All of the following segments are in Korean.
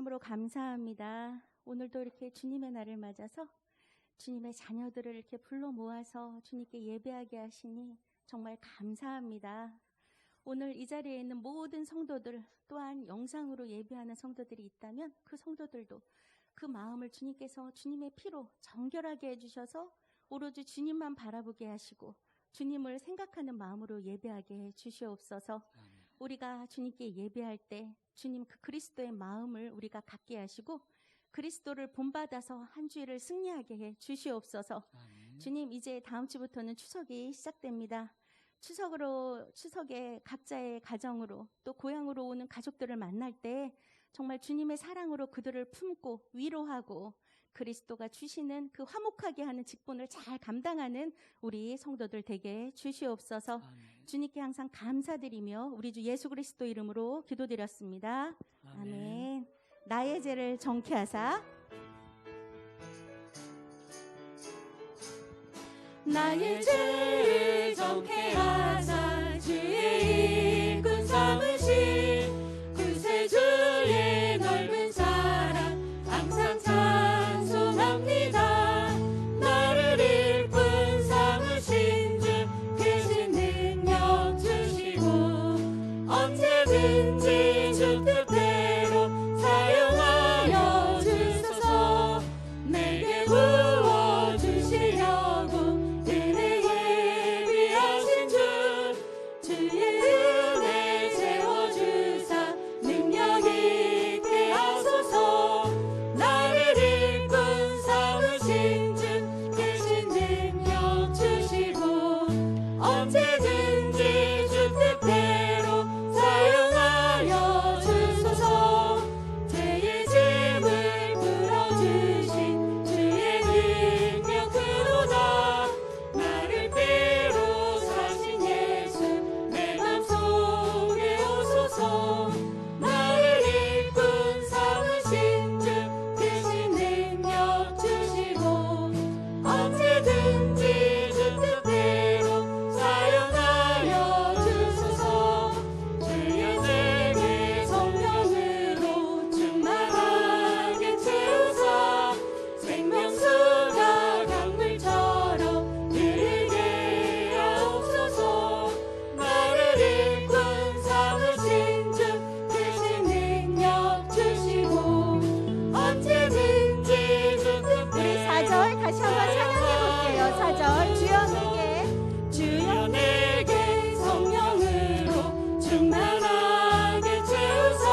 참으로 감사합니다. 오늘도 이렇게 주님의 날을 맞아서 주님의 자녀들을 이렇게 불러 모아서 주님께 예배하게 하시니 정말 감사합니다. 오늘 이 자리에 있는 모든 성도들, 또한 영상으로 예배하는 성도들이 있다면 그 성도들도 그 마음을 주님께서 주님의 피로 정결하게 해주셔서 오로지 주님만 바라보게 하시고 주님을 생각하는 마음으로 예배하게 해 주시옵소서. 우리가 주님께 예배할 때 주님 그 그리스도의 마음을 우리가 갖게 하시고 그리스도를 본받아서 한 주일을 승리하게 해 주시옵소서. 주님, 이제 다음 주부터는 추석이 시작됩니다. 추석에 각자의 가정으로 또 고향으로 오는 가족들을 만날 때 정말 주님의 사랑으로 그들을 품고 위로하고 그리스도가 주시는 그 화목하게 하는 직분을 잘 감당하는 우리 성도들 되게 주시옵소서. 주님께 항상 감사드리며 우리 주 예수 그리스도 이름으로 기도드렸습니다. 아멘. 나의 죄를 정케 하사 나의 죄를 정케 하사 주의 일꾼 삼으신 구세주의 넓은 사랑 항상 찬송합니다. 나를 일꾼 삼으신 주 크신 능력 주시고 언제든지 주 뜻대로 사용하여 주소서. 내게 부어주시려고 주의 은혜 채워주사 능력 있게 하소서. 나를 일꾼 삼으신 주 크신 능력 주시고 언제든지 주 뜻대로 사용하여 주소서. 죄의 짐을 풀어주신 주의 능력 그로다. 나를 때로 사신 예수 내 맘속에 오소서. 나를 일꾼 삼으신 주 크신 능력 주시고 언제든지 주 뜻대로 사용하여 주소서. 주의 내게 성령으로 충만하게 채우사 생명수가 강물처럼 흐르게 하옵소서. 나를 일꾼 삼으신 주 크신 능력 주시고 언제든지 주 뜻대로 우리 4절 다시 한번 찬양해 볼게요. 4절 주여 내게 성령으로 충만하게 채우사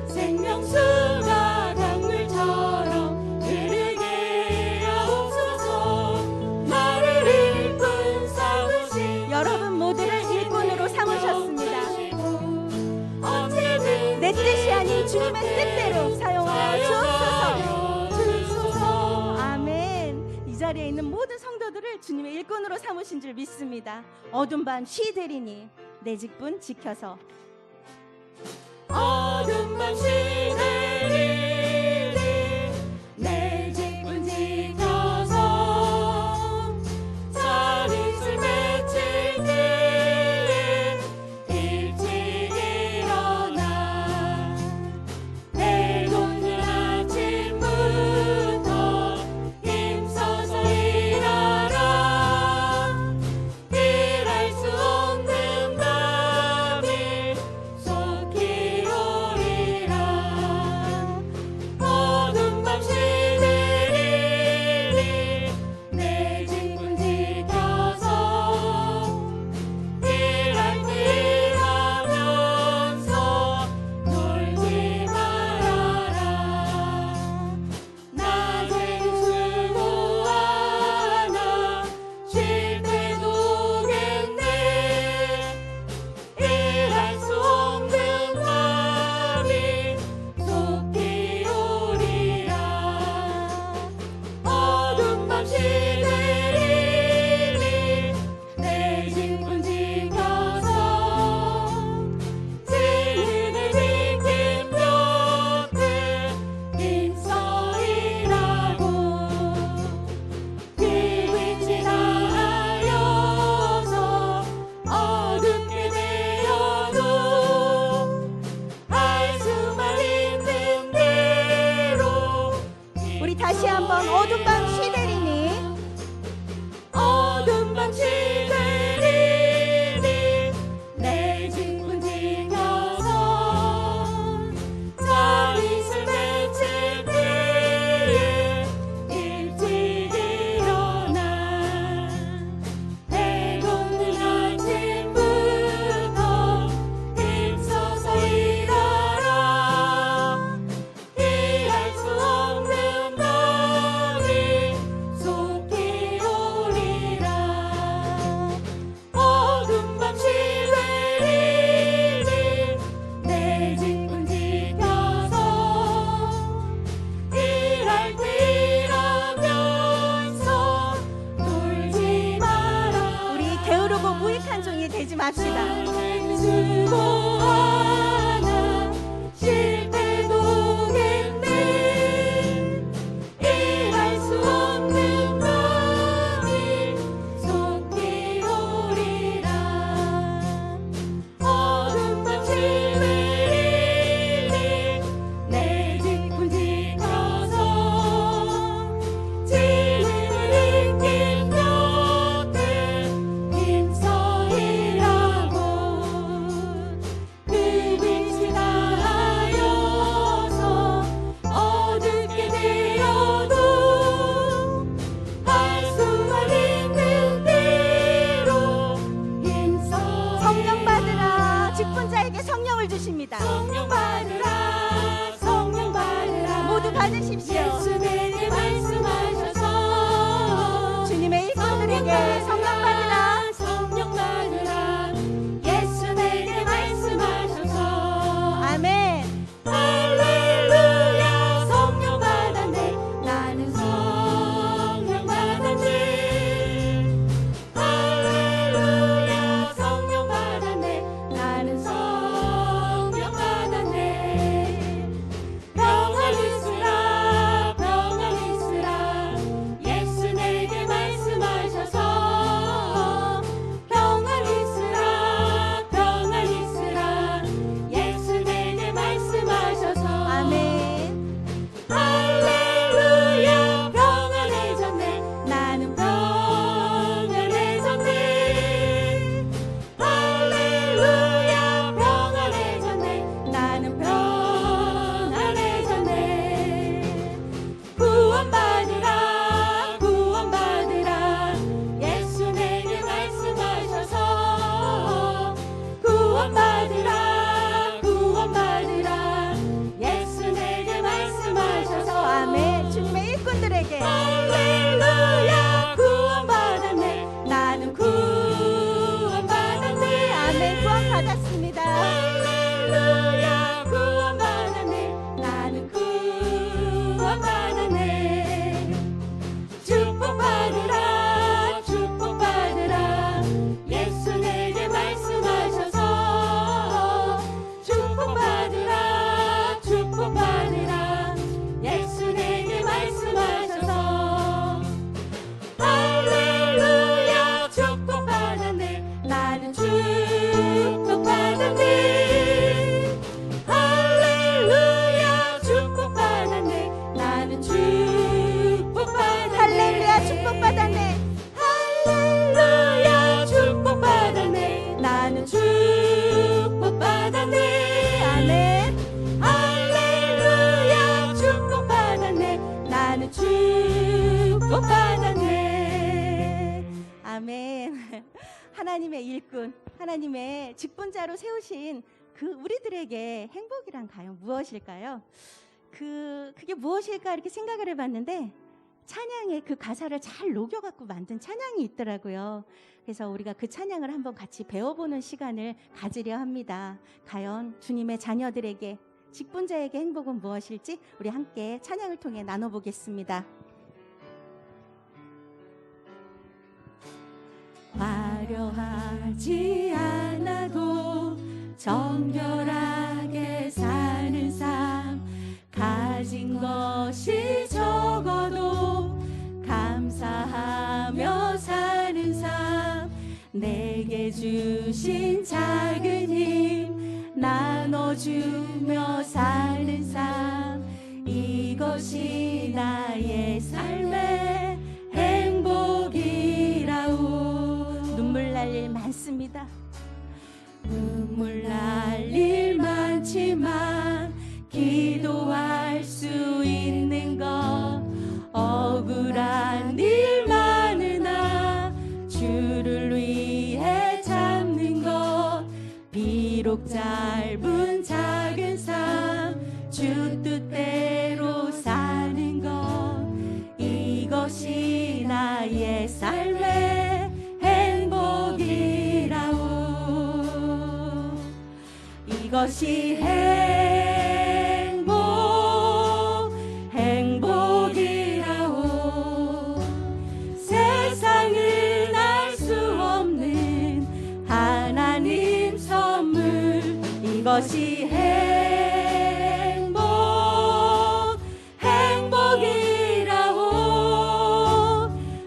생명수가 강물처럼 흐르게 하옵소서. 나를 일꾼 삼으신 여러분 모두를 일꾼으로 삼으셨습니다. 내 뜻이 아닌 주님의 뜻대로 사용하여 주옵소서. 아멘. 이 자리에 있는 모든 성도들을 주님의 일꾼으로 삼으신 줄 믿습니다. 어둠 밤 쉬 되리니 내 직분 지켜서 어둠 밤 시내리니 내 직분 지켜서 자릿을 맺힐 때에 일찍 일어나 해돋는 아침부터 힘써서 일하라. 일할 수 없는 밤일 속히 오리라. 과연 어둠 밤 시대리니 어둠 밤 시대리니 내 직분 지켜서 자릿을 맺힐 때에 일찍 일어나 해 돋는 아침부터 힘써서 일하라 피할 수 없는 밤이 속히 오리라 어둠 밤 시대리니 내 직분 지켜서 일할 때 일하면서 놀지 마라 우리 게으르고 무익한 종이 되지 맙시다. 수고 하나 쉴 때도 겠네 일할 수 없는 밤이 속히 오리라 어둠 밤 시대리니 내 직분 지켜서 진리를 익힌 곁에 힘써 일하고 그 빛이 나하여서 어둡게 되어도 할 수만 있는 대로 힘써 성령 받으라. 직분자에게 성령을 주십니다. 성령 받으라 성령 받으라 모두 받으십시오. 예수 내게 말씀하셔서 주님의 일꾼들에게 성령 받으라. 성령 받으라 예수 내게 말씀하셔서 아멘. 할렐루야 성령 받았네 나는 성령 받았네 할렐루야 성령 받았네 나는 성령 받았네 평안 있으라 평안 있으라 예수 내게 말씀하셔서 평안 있으라 평안 있으라 예수 내게 말씀하셔서 아멘. 할렐루야 평안해졌네 나는 평안해졌네 할렐루야 평안해졌네 나는 평안해졌네 구원받으라 구원받으라 예수 내게 말씀하셔서 구원받으라 구원받으라 예수 내게 말씀하셔서 아멘. 주님의 일꾼들에게 할렐루야 구원받았네 나는 구원받았네 아멘. 구원 받았습니다. 할렐루야 구원받았네 나는 구원받았네 축복받으라 축복받으라 예수 내게 말씀하셔서 축복받으라 축복받으라 예수 내게 말씀하셔서 할렐루야 축복받았네 나는 축복받았네 할렐루야 축복받았네 나는 축복받았네 할렐루야 축복받았네. 할렐루야 축복받았네 나는 축복받았네 아멘. 할렐루야 축복받았네 나는 축복받았네 아멘. 하나님의 일꾼, 하나님의 직분자로 세우신 그 우리들에게 행복이란 과연 무엇일까요? 그게 무엇일까 이렇게 생각을 해봤는데 찬양의 그 가사를 잘 녹여갖고 만든 찬양이 있더라고요. 그래서 우리가 그 찬양을 한번 같이 배워보는 시간을 가지려 합니다. 과연 주님의 자녀들에게 직분자에게 행복은 무엇일지 우리 함께 찬양을 통해 나눠보겠습니다. 화려하지 않아도 정결하게 사는 삶 가진 것이 적어도 감사하며 사는 삶 내게 주신 작은 힘 나눠주며 사는 삶 이것 이것이 나의 삶의 행복이라오. 눈물 날 일 많습니다. 눈물 날 일 많지만 기도할 수 있는 것, 억울한 일 많으나 주를 위해 참는 것, 비록 짧은 작은 삶 주 뜻대로 사는 것, 이것이 나의 삶의 행복이라오. 이것이 행복이라오. 세상은 알 수 없는 하나님 선물, 이것이 행복이라오.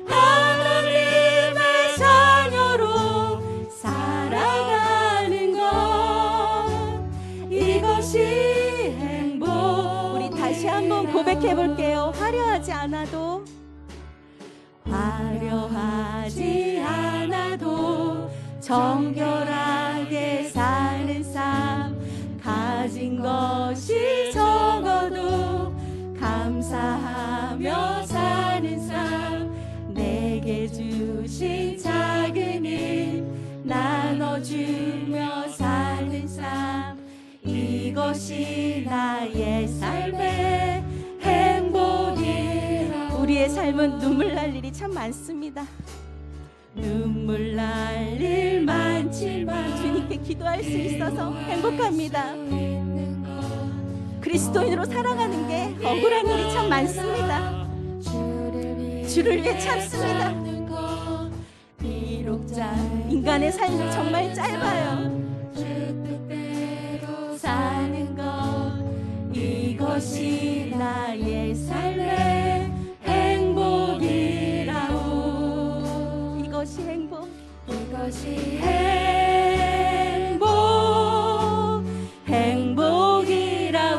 하나님의 자녀로 살아가는 것, 이것이 행복. 우리 다시 한번 고백해 볼게요. 화려하지 않아도, 화려하지 않아도 정결하게 사는 삶, 가진 것이 적어도 감사하며 사는 삶, 내게 주신 작은 힘 나눠주며 사는 삶, 이것이 나의 삶의 행복이라. 우리의 삶은 눈물 날 일이 참 많습니다. 눈물 날 일 많지만 주님께 기도할 수 있어서 행복합니다. 그리스도인으로 살아가는 게 억울한 일이 참 많습니다. 주를 위해 참습니다. 비록 인간의 삶이 정말 짧아요. 사는 것, 이것이 나의 삶의 행복이라오. 이것이 행복, 이것이 행복이라오.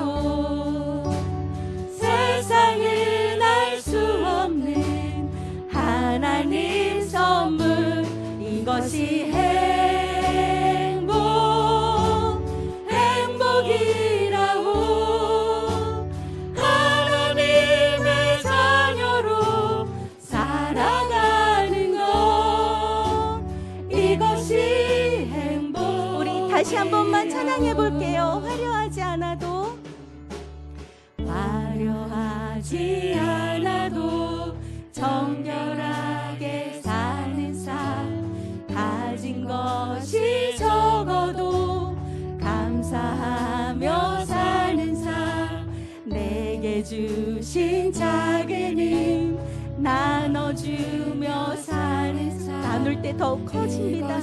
세상은 알 수 없는 하나님 선물, 이것이 행복이라오. 하나님의 자녀로 살아가는 것, 이것이 행복. 우리 다시 한 번만 찬양해 볼게요. 화려하지 않아도, 화려하지 않아도 정결하게 사는 삶, 가진 것이 적어도 감사하며 사는 삶, 내게 주신 작은 힘 나눠주며 사는 삶, 나눌 때 더욱 커집니다.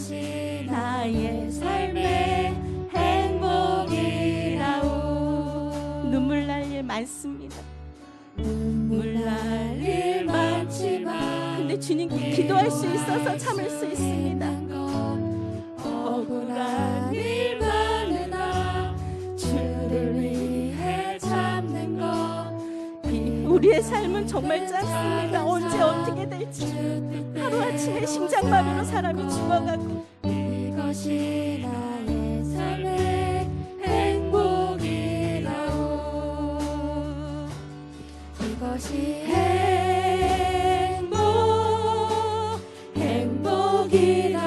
나의 삶의 행복이라오. 눈물 날 일 많습니다. 눈물 날 일 많지만 근데 주님께 기도할 수 있어서 참을 수 있습니다. 억울한 일 많으나 주를 위해 참는 것, 우리의 삶은 정말 짧습니다. 언제 어떻게 될지, 하루아침에 심장마비로 사람이 죽어가고, 이것이 나의 삶의 행복이라오. 이것이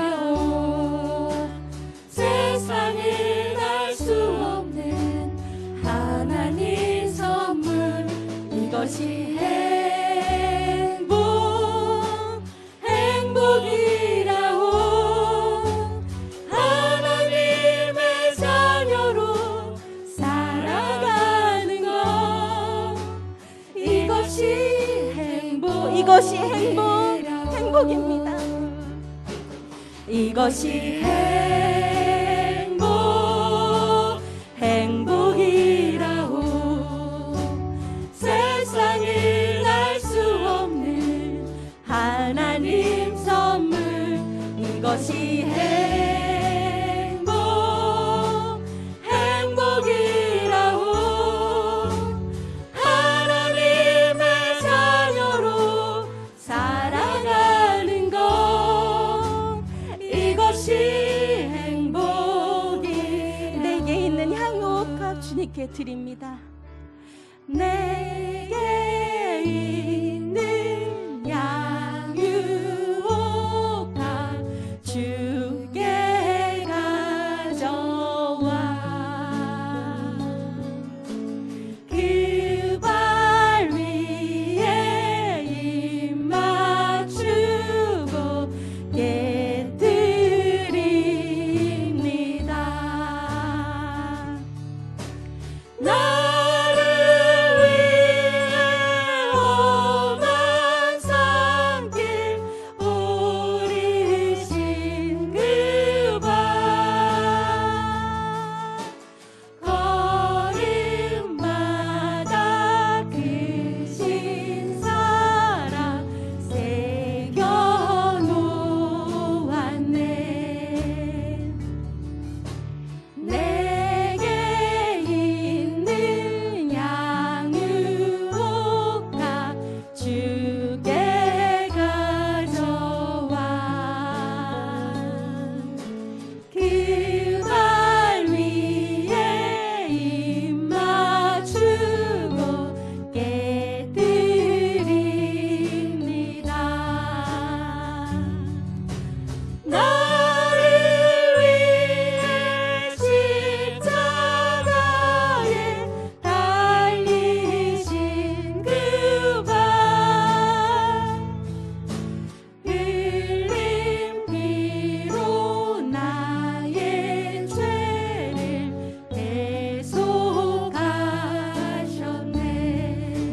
행복이라오. 세상은 알 수 없는 하나님 선물, 이것이 행복이라오. 하나님의 자녀로 살아가는 것, 이것이 행복입니다. 이것이 행복이라오. 세상은 알 수 없는 하나님 선물, 이것이 행복이라오. 하나님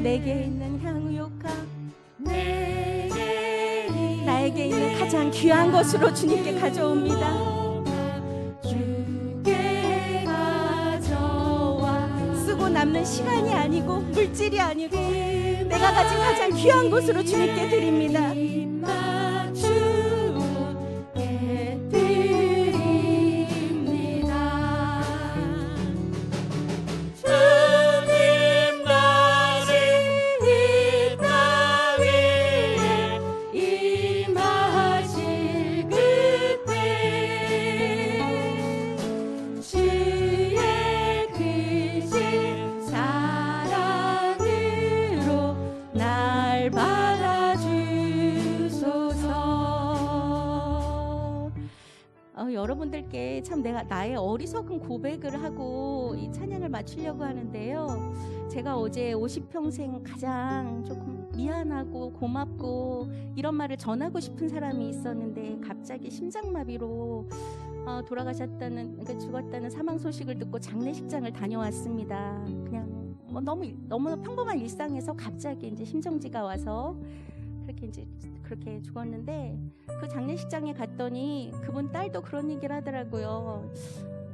내게 있는 향유효과, 내게 나에게 있는 가장 귀한 것으로 주님께 가져옵니다. 주께 가져와 쓰고 남는 시간이 아니고 물질이 아니고 내가 가진 가장 귀한 것으로 주님께 드립니다. 주께 드립니다. 주님 다시 이 땅 위에 임하실 그때 주의 크신 사랑으로 날 받아주소서. 여러분들께 참 내가 나의 어리석은 고백을 하고 이 찬양을 마치려고 하는데요. 제가 어제 50평생 가장 조금 미안하고 고맙고 이런 말을 전하고 싶은 사람이 있었는데 갑자기 심장마비로 그러니까 죽었다는 사망 소식을 듣고 장례식장을 다녀왔습니다. 그냥 뭐 너무 평범한 일상에서 갑자기 이제 심정지가 와서 그렇게 죽었는데, 그 장례식장에 갔더니 그분 딸도 그런 얘기를 하더라고요.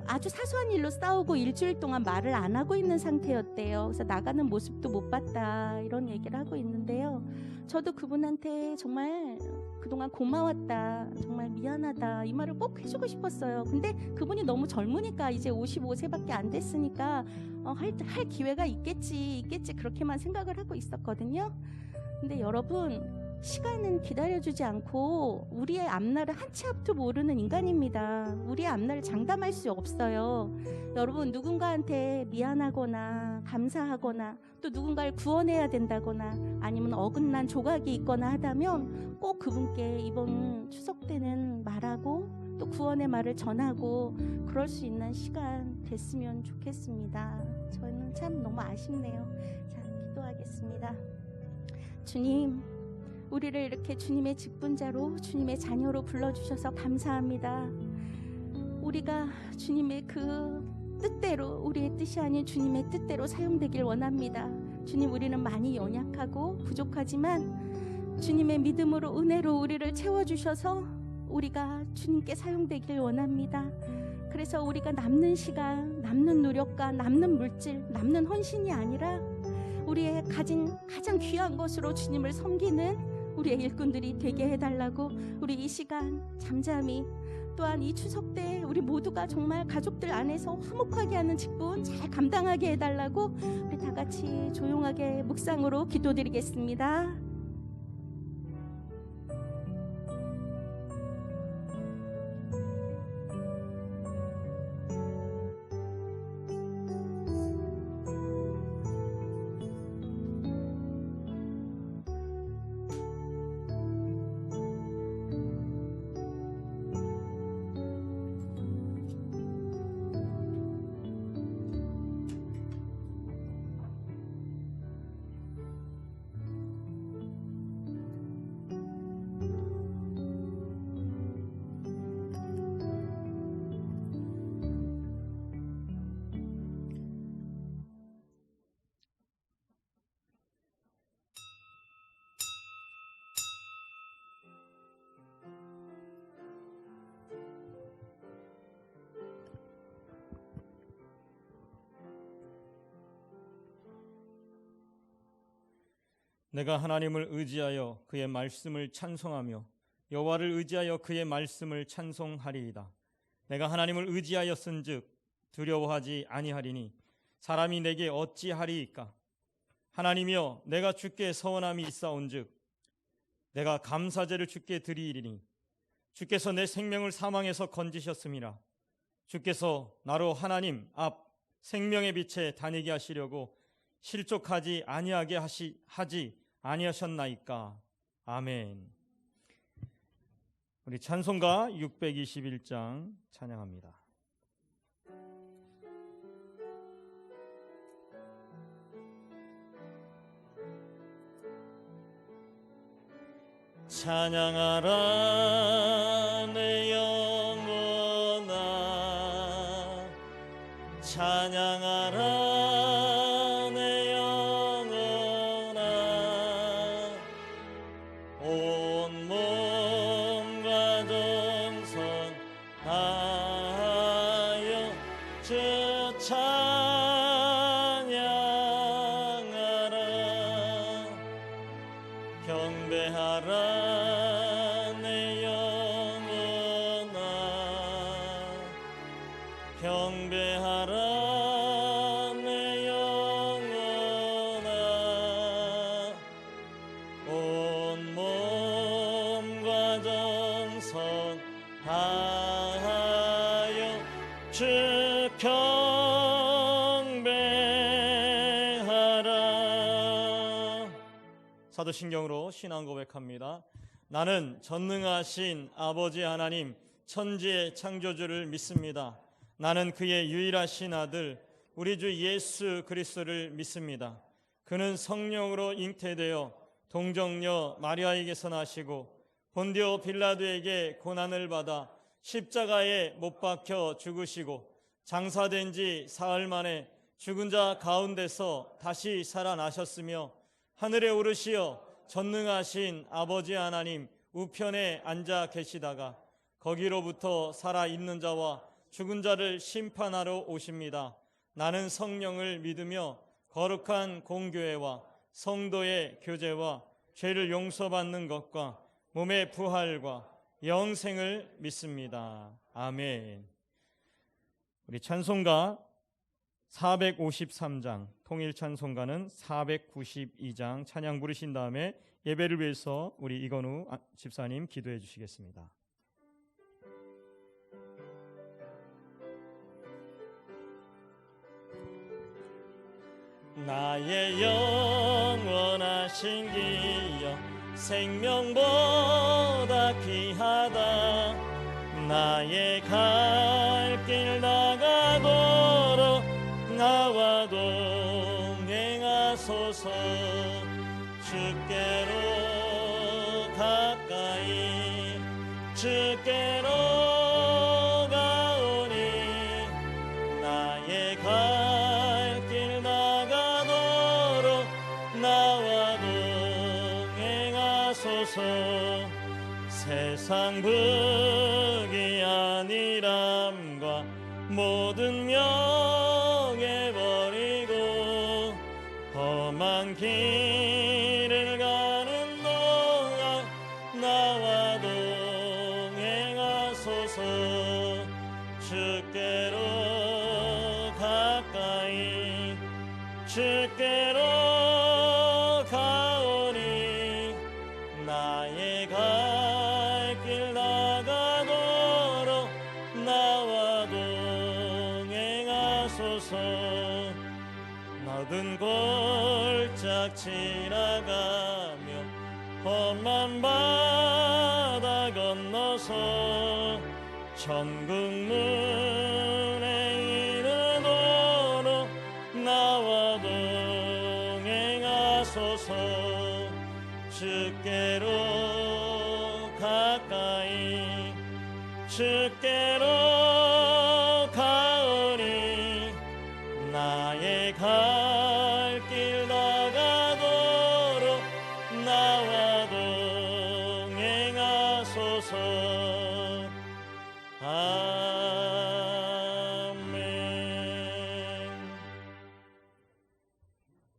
아주 사소한 일로 싸우고 일주일 동안 말을 안 하고 있는 상태였대요. 그래서 나가는 모습도 못 봤다 이런 얘기를 하고 있는데요. 저도 그분한테 정말 그동안 고마웠다, 정말 미안하다 이 말을 꼭 해주고 싶었어요. 근데 그분이 너무 젊으니까 이제 55세밖에 안 됐으니까 할 기회가 있겠지 그렇게만 생각을 하고 있었거든요. 근데 여러분, 시간은 기다려주지 않고 우리의 앞날을 한 치 앞도 모르는 인간입니다. 우리의 앞날을 장담할 수 없어요. 여러분, 누군가한테 미안하거나 감사하거나 또 누군가를 구원해야 된다거나 아니면 어긋난 조각이 있거나 하다면 꼭 그분께 이번 추석 때는 말하고 또 구원의 말을 전하고 그럴 수 있는 시간 됐으면 좋겠습니다. 저는 참 너무 아쉽네요. 자, 기도하겠습니다. 주님, 우리를 이렇게 주님의 직분자로, 주님의 자녀로 불러주셔서 감사합니다. 우리가 주님의 그 뜻대로, 우리의 뜻이 아닌 주님의 뜻대로 사용되길 원합니다. 주님, 우리는 많이 연약하고 부족하지만 주님의 믿음으로, 은혜로 우리를 채워주셔서 우리가 주님께 사용되길 원합니다. 그래서 우리가 남는 시간, 남는 노력과 남는 물질, 남는 헌신이 아니라 우리의 가진 가장 귀한 것으로 주님을 섬기는 우리의 일꾼들이 되게 해달라고, 우리 이 시간 잠잠히, 또한 이 추석 때 우리 모두가 정말 가족들 안에서 화목하게 하는 직분 잘 감당하게 해달라고 우리 다 같이 조용하게 묵상으로 기도드리겠습니다. 내가 하나님을 의지하여 그의 말씀을 찬송하며 여호와를 의지하여 그의 말씀을 찬송하리이다. 내가 하나님을 의지하였은즉 두려워하지 아니하리니 사람이 내게 어찌하리이까. 하나님이여, 내가 주께 서원함이 있사온즉 내가 감사제를 주께 드리리니 주께서 내 생명을 사망에서 건지셨음이라. 주께서 나로 하나님 앞 생명의 빛에 다니게 하시려고 실족하지 아니하게 하지 아니하셨나이까. 아멘. 우리 찬송가 621장 찬양합니다. 찬양하라 내 영혼아, 찬양하라 내 영혼아, 경배하라 내 영혼아 경배하라 내 영혼아 온 몸과 정성 다하여 주 경배하라. 사도신경으로 신앙 고백합니다. 나는 전능하신 아버지 하나님 천지의 창조주를 믿습니다. 나는 그의 유일하신 아들 우리 주 예수 그리스도를 믿습니다. 그는 성령으로 잉태되어 동정녀 마리아에게서 나시고 본디오 빌라도에게 고난을 받아 십자가에 못 박혀 죽으시고 장사된 지 사흘 만에 죽은 자 가운데서 다시 살아나셨으며 하늘에 오르시어 전능하신 아버지 하나님 우편에 앉아 계시다가 거기로부터 살아있는 자와 죽은 자를 심판하러 오십니다. 나는 성령을 믿으며 거룩한 공교회와 성도의 교제와 죄를 용서받는 것과 몸의 부활과 영생을 믿습니다. 아멘. 우리 찬송가 453장, 통일 찬송가는 492장 찬양 부르신 다음에 예배를 위해서 우리 이건우 집사님 기도해 주시겠습니다. 나의 영원하신 기여 생명보다 귀하다. 나의 갈 길 나가도록 나와 동행하소서. 주께로 가까이 주께로 가오니 나의 갈 길 나가도록 나와 동행하소서. 세상 부귀 아니람과 모든 명예 버리고 험한 길을 가는 동안 나와 동행하소서. 주께로 가까이 주께로 가오니 나의 갈 길 나가도록 나와 동행하소서. 모든 골짝 지나가며 험한 바다 건너서 천국 문에 이르도록 나와 동행하소서. 주께로 가까이 주께로 가오니 나의 갈 길 나가도록 나와 동행하소서. 아멘.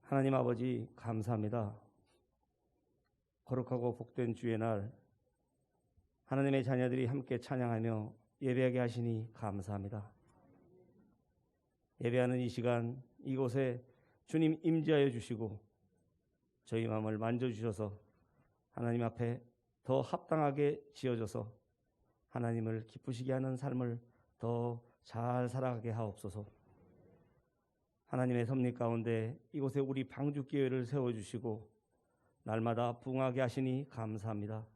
하나님 아버지 감사합니다. 거룩하고 복된 주의 날 하나님의 자녀들이 함께 찬양하며 예배하게 하시니 감사합니다. 예배하는 이 시간 이곳에 주님 임재하여 주시고 저희 마음을 만져주셔서 하나님 앞에 더 합당하게 지어져서 하나님을 기쁘시게 하는 삶을 더 잘 살아가게 하옵소서. 하나님의 섭리 가운데 이곳에 우리 방주교회를 세워주시고 날마다 부흥하게 하시니 감사합니다.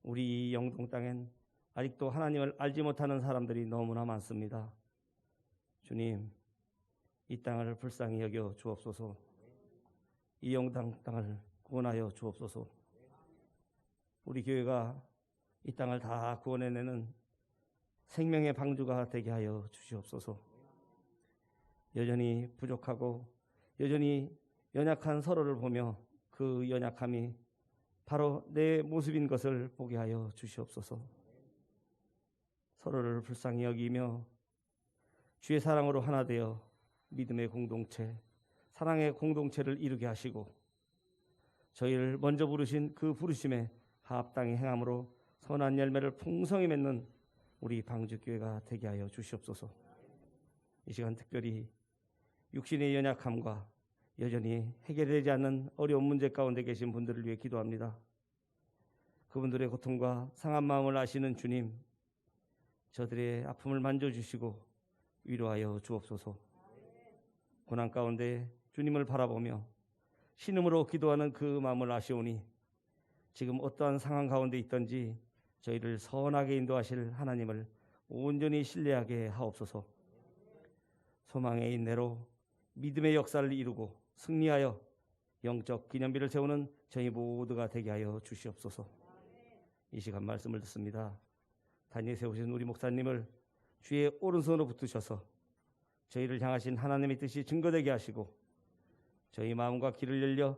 우리 이 영동 땅엔 아직도 하나님을 알지 못하는 사람들이 너무나 많습니다. 주님, 이 땅을 불쌍히 여겨 주옵소서. 이 영동 땅을 구원하여 주옵소서. 우리 교회가 이 땅을 다 구원해내는 생명의 방주가 되게 하여 주시옵소서. 여전히 부족하고 여전히 연약한 서로를 보며 그 연약함이 바로 내 모습인 것을 보게 하여 주시옵소서. 서로를 불쌍히 여기며 주의 사랑으로 하나 되어 믿음의 공동체, 사랑의 공동체를 이루게 하시고 저희를 먼저 부르신 그 부르심에 합당히 행함으로 선한 열매를 풍성히 맺는 우리 방주교회가 되게 하여 주시옵소서. 이 시간 특별히 육신의 연약함과 여전히 해결되지 않는 어려운 문제 가운데 계신 분들을 위해 기도합니다. 그분들의 고통과 상한 마음을 아시는 주님, 저들의 아픔을 만져주시고 위로하여 주옵소서. 고난 가운데 주님을 바라보며 신음으로 기도하는 그 마음을 아시오니 지금 어떠한 상황 가운데 있든지 저희를 선하게 인도하실 하나님을 온전히 신뢰하게 하옵소서. 소망의 인내로 믿음의 역사를 이루고 승리하여 영적 기념비를 세우는 저희 모두가 되게 하여 주시옵소서. 이 시간 말씀을 듣습니다. 단위에 세우신 우리 목사님을 주의 오른손으로 붙드셔서 저희를 향하신 하나님의 뜻이 증거되게 하시고 저희 마음과 귀를 열려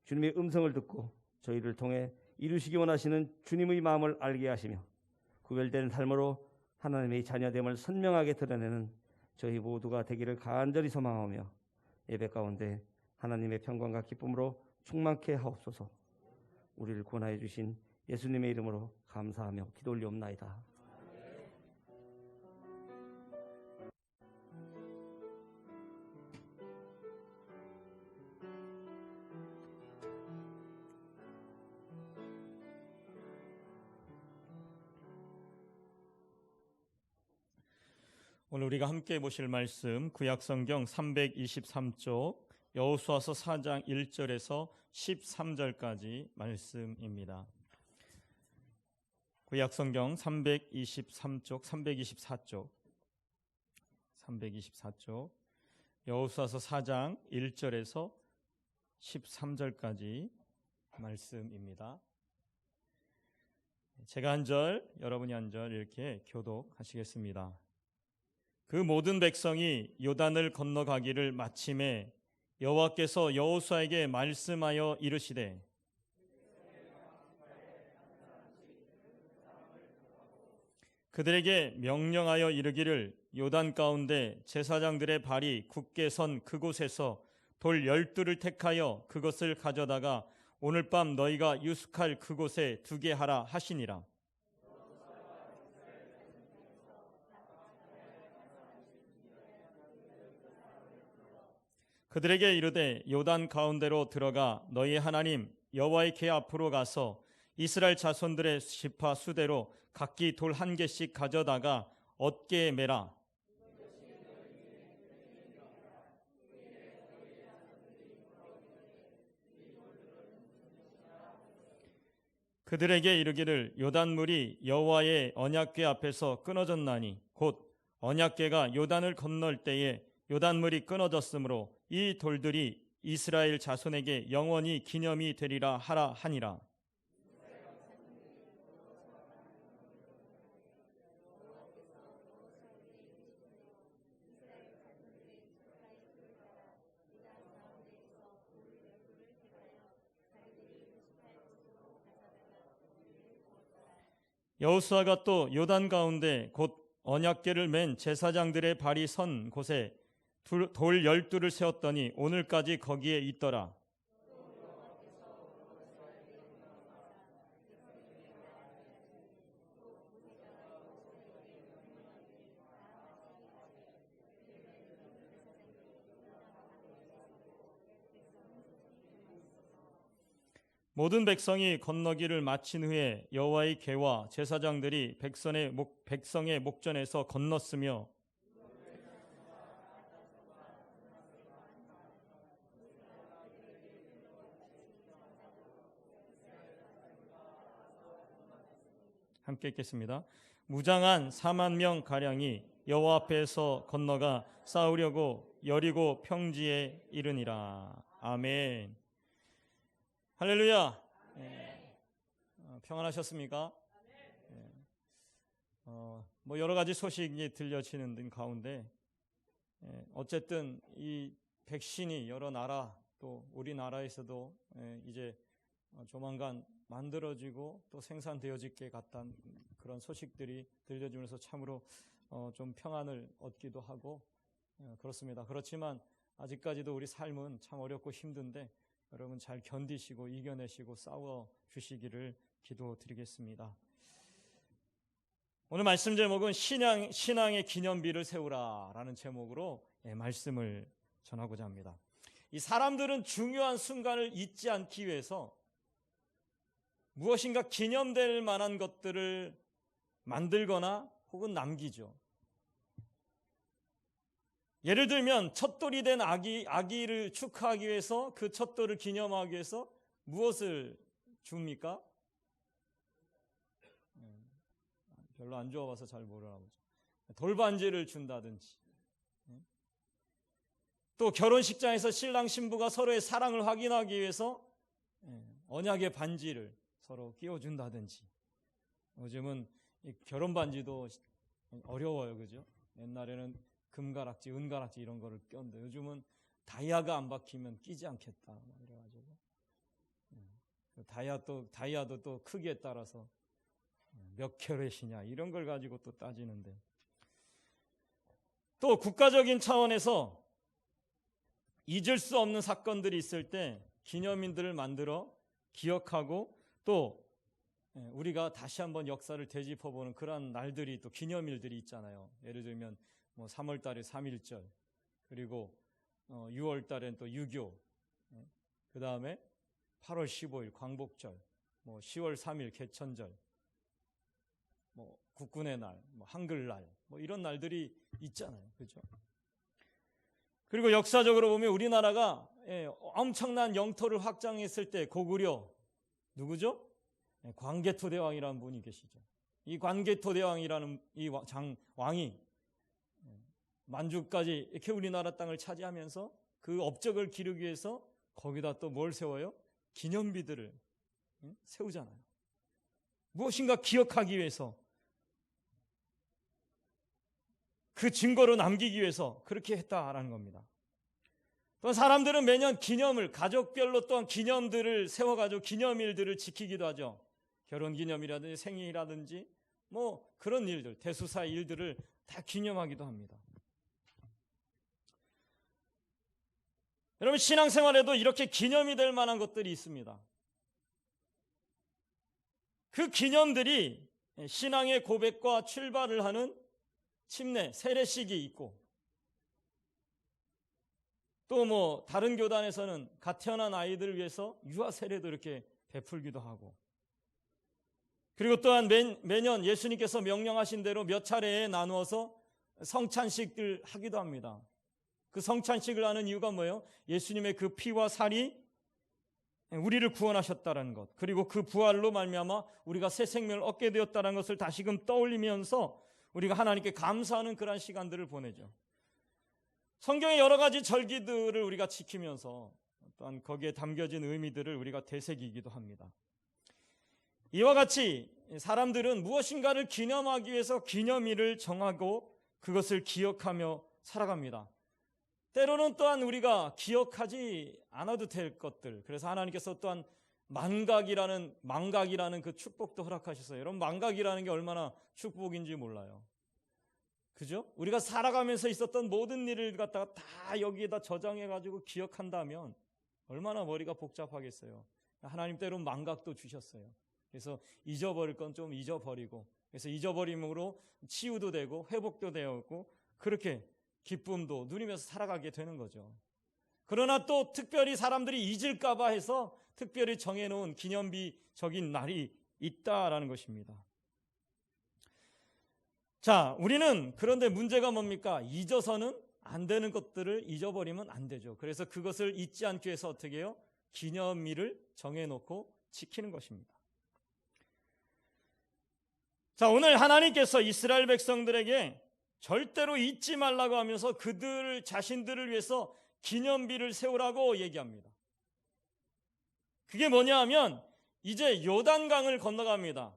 주님의 음성을 듣고 저희를 통해 이루시기 원하시는 주님의 마음을 알게 하시며 구별된 삶으로 하나님의 자녀됨을 선명하게 드러내는 저희 모두가 되기를 간절히 소망하며 예배 가운데 하나님의 평강과 기쁨으로 충만케 하옵소서. 우리를 구원하여 주신 예수님의 이름으로 감사하며 기도 올리옵나이다. 오늘 우리가 함께 보실 말씀 구약성경 323쪽 여호수아서 4장 1절에서 13절까지 말씀입니다. 구약성경 323쪽 324쪽 여호수아서 4장 1절에서 13절까지 말씀입니다. 제가 한 절, 여러분이 한 절 이렇게 교독하시겠습니다. 그 모든 백성이 요단을 건너가기를 마침에 여호와께서 여호수아에게 말씀하여 이르시되 그들에게 명령하여 이르기를 요단 가운데 제사장들의 발이 굳게 선 그곳에서 돌 12를 택하여 그것을 가져다가 오늘 밤 너희가 유숙할 그곳에 두게 하라 하시니라. 그들에게 이르되 요단 가운데로 들어가 너희 하나님 여호와의 궤 앞으로 가서 이스라엘 자손들의 지파 수대로 각기 돌 한 개씩 가져다가 어깨에 매라. 그들에게 이르기를 요단물이 여호와의 언약궤 앞에서 끊어졌나니 곧 언약궤가 요단을 건널 때에 요단물이 끊어졌으므로 이 돌들이 이스라엘 자손에게 영원히 기념이 되리라 하라 하니라. 여호수아가 또 요단 가운데 곧 언약궤를 맨 제사장들의 발이 선 곳에 돌 12를 세웠더니 오늘까지 거기에 있더라. 모든 백성이 건너기를 마친 후에 여호와의 궤와 제사장들이 백성의 목전에서 건넜으며 함께 읽겠습니다. 무장한 4만 명 가량이 여호와 앞에서 건너가 싸우려고 여리고 평지에 이르니라. 아멘. 할렐루야. 평안하셨습니까? 뭐 여러 가지 소식이 들려지는 가운데 어쨌든 이 백신이 여러 나라 또 우리나라에서도 이제 조만간 만들어지고 또 생산되어지게 같다는 그런 소식들이 들려주면서 참으로 좀 평안을 얻기도 하고 그렇습니다. 그렇지만 아직까지도 우리 삶은 참 어렵고 힘든데 여러분 잘 견디시고 이겨내시고 싸워 주시기를 기도드리겠습니다. 오늘 말씀 제목은 신앙의 기념비를 세우라라는 제목으로 말씀을 전하고자 합니다. 이 사람들은 중요한 순간을 잊지 않기 위해서 무엇인가 기념될 만한 것들을 만들거나 혹은 남기죠. 예를 들면 첫돌이 된 아기를 축하하기 위해서 그 첫돌을 기념하기 위해서 무엇을 줍니까? 별로 안 좋아봐서 잘 모르나 보죠. 돌반지를 준다든지, 또 결혼식장에서 신랑 신부가 서로의 사랑을 확인하기 위해서 언약의 반지를 서로 끼워준다든지. 요즘은 결혼 반지도 어려워요, 그죠? 옛날에는 금가락지, 은가락지 이런 거를 꼈는데 요즘은 다이아가 안 박히면 끼지 않겠다 이래가지고 다이아도 또 크기에 따라서 몇 캐럿이냐 이런 걸 가지고 또 따지는데, 또 국가적인 차원에서 잊을 수 없는 사건들이 있을 때 기념인들을 만들어 기억하고 또 우리가 다시 한번 역사를 되짚어보는 그런 날들이 또 기념일들이 있잖아요. 예를 들면 뭐 3월 달에 3.1절, 그리고 6월 달엔 또 6.25, 그 다음에 8월 15일 광복절, 뭐 10월 3일 개천절, 뭐 국군의 날, 뭐 한글날, 뭐 이런 날들이 있잖아요. 그죠? 그리고 역사적으로 보면 우리나라가 엄청난 영토를 확장했을 때 고구려 누구죠? 광개토대왕이라는 분이 계시죠. 이 광개토대왕이라는 이 왕이 만주까지 이렇게 우리나라 땅을 차지하면서 그 업적을 기르기 위해서 거기다 또 뭘 세워요? 기념비들을 세우잖아요. 무엇인가 기억하기 위해서, 그 증거로 남기기 위해서 그렇게 했다라는 겁니다. 또 사람들은 매년 기념을, 가족별로 또한 기념들을 세워가지고 기념일들을 지키기도 하죠. 결혼기념이라든지 생일이라든지 뭐 그런 일들, 대수사 일들을 다 기념하기도 합니다. 여러분, 신앙생활에도 이렇게 기념이 될 만한 것들이 있습니다. 그 기념들이 신앙의 고백과 출발을 하는 침례, 세례식이 있고, 또 뭐 다른 교단에서는 갓 태어난 아이들을 위해서 유아 세례도 이렇게 베풀기도 하고, 그리고 또한 매년 예수님께서 명령하신 대로 몇 차례에 나누어서 성찬식을 하기도 합니다. 그 성찬식을 하는 이유가 뭐예요? 예수님의 그 피와 살이 우리를 구원하셨다는 것, 그리고 그 부활로 말미암아 우리가 새 생명을 얻게 되었다는 것을 다시금 떠올리면서 우리가 하나님께 감사하는 그런 시간들을 보내죠. 성경의 여러 가지 절기들을 우리가 지키면서 또한 거기에 담겨진 의미들을 우리가 되새기기도 합니다. 이와 같이 사람들은 무엇인가를 기념하기 위해서 기념일을 정하고 그것을 기억하며 살아갑니다. 때로는 또한 우리가 기억하지 않아도 될 것들, 그래서 하나님께서 또한 망각이라는 그 축복도 허락하셨어요. 여러분, 망각이라는 게 얼마나 축복인지 몰라요. 그죠? 우리가 살아가면서 있었던 모든 일을 갖다가 다 여기에다 저장해가지고 기억한다면 얼마나 머리가 복잡하겠어요. 하나님 때로는 망각도 주셨어요. 그래서 잊어버릴 건 좀 잊어버리고, 그래서 잊어버림으로 치유도 되고 회복도 되었고, 그렇게 기쁨도 누리면서 살아가게 되는 거죠. 그러나 또 특별히 사람들이 잊을까 봐 해서 특별히 정해놓은 기념비적인 날이 있다라는 것입니다. 자, 우리는 그런데 문제가 뭡니까? 잊어서는 안 되는 것들을 잊어버리면 안 되죠. 그래서 그것을 잊지 않기 위해서 어떻게 해요? 기념일을 정해놓고 지키는 것입니다. 자, 오늘 하나님께서 이스라엘 백성들에게 절대로 잊지 말라고 하면서 그들 자신들을 위해서 기념비를 세우라고 얘기합니다. 그게 뭐냐 하면 이제 요단강을 건너갑니다.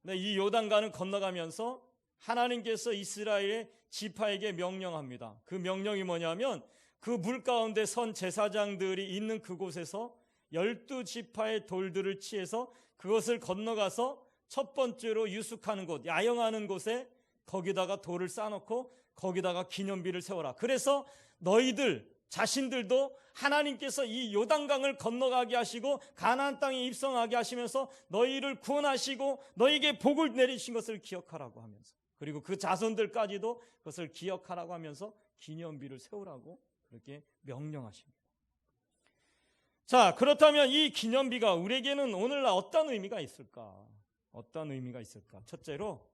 네, 이 요단강을 건너가면서 하나님께서 이스라엘의 지파에게 명령합니다. 그 명령이 뭐냐면 그 물 가운데 선 제사장들이 있는 그곳에서 12지파의 돌들을 취해서 그것을 건너가서 첫 번째로 유숙하는 곳, 야영하는 곳에 거기다가 돌을 쌓아놓고 거기다가 기념비를 세워라. 그래서 너희들 자신들도 하나님께서 이 요단강을 건너가게 하시고 가나안 땅에 입성하게 하시면서 너희를 구원하시고 너희에게 복을 내리신 것을 기억하라고 하면서, 그리고 그 자손들까지도 그것을 기억하라고 하면서 기념비를 세우라고 그렇게 명령하십니다. 자, 그렇다면 이 기념비가 우리에게는 오늘날 어떤 의미가 있을까? 어떤 의미가 있을까? 첫째로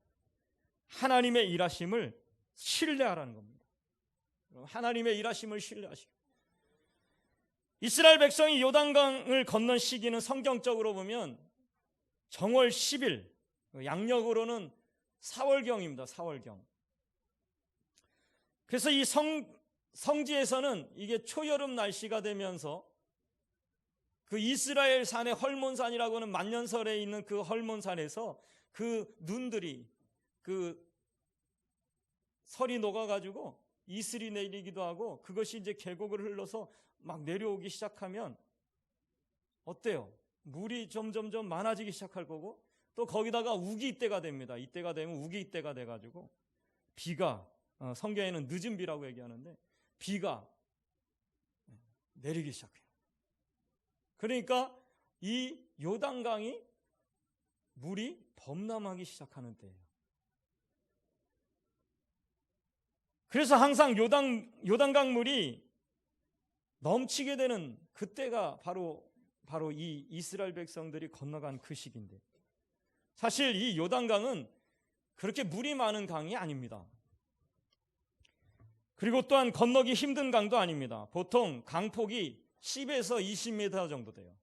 하나님의 일하심을 신뢰하라는 겁니다. 하나님의 일하심을 신뢰하시고, 이스라엘 백성이 요단강을 건넌 시기는 성경적으로 보면 정월 10일, 양력으로는 4월경입니다. 4월경. 그래서 이 성지에서는 이게 초여름 날씨가 되면서 그 이스라엘 산의 헐몬산이라고 하는 만년설에 있는 그 헐몬산에서 그 눈들이, 그 설이 녹아가지고 이슬이 내리기도 하고, 그것이 이제 계곡을 흘러서 막 내려오기 시작하면 어때요? 물이 점점점 많아지기 시작할 거고, 또 거기다가 우기 때가 됩니다. 이때가 되면 우기 때가 돼가지고 비가, 성경에는 늦은 비라고 얘기하는데 비가 내리기 시작해요. 그러니까 이 요단강이 물이 범람하기 시작하는 때예요. 그래서 항상 요단강 물이 넘치게 되는 그때가 바로 이 이스라엘 백성들이 건너간 그 시기인데, 사실 이 요단강은 그렇게 물이 많은 강이 아닙니다. 그리고 또한 건너기 힘든 강도 아닙니다. 보통 강폭이 10에서 20m 정도 돼요.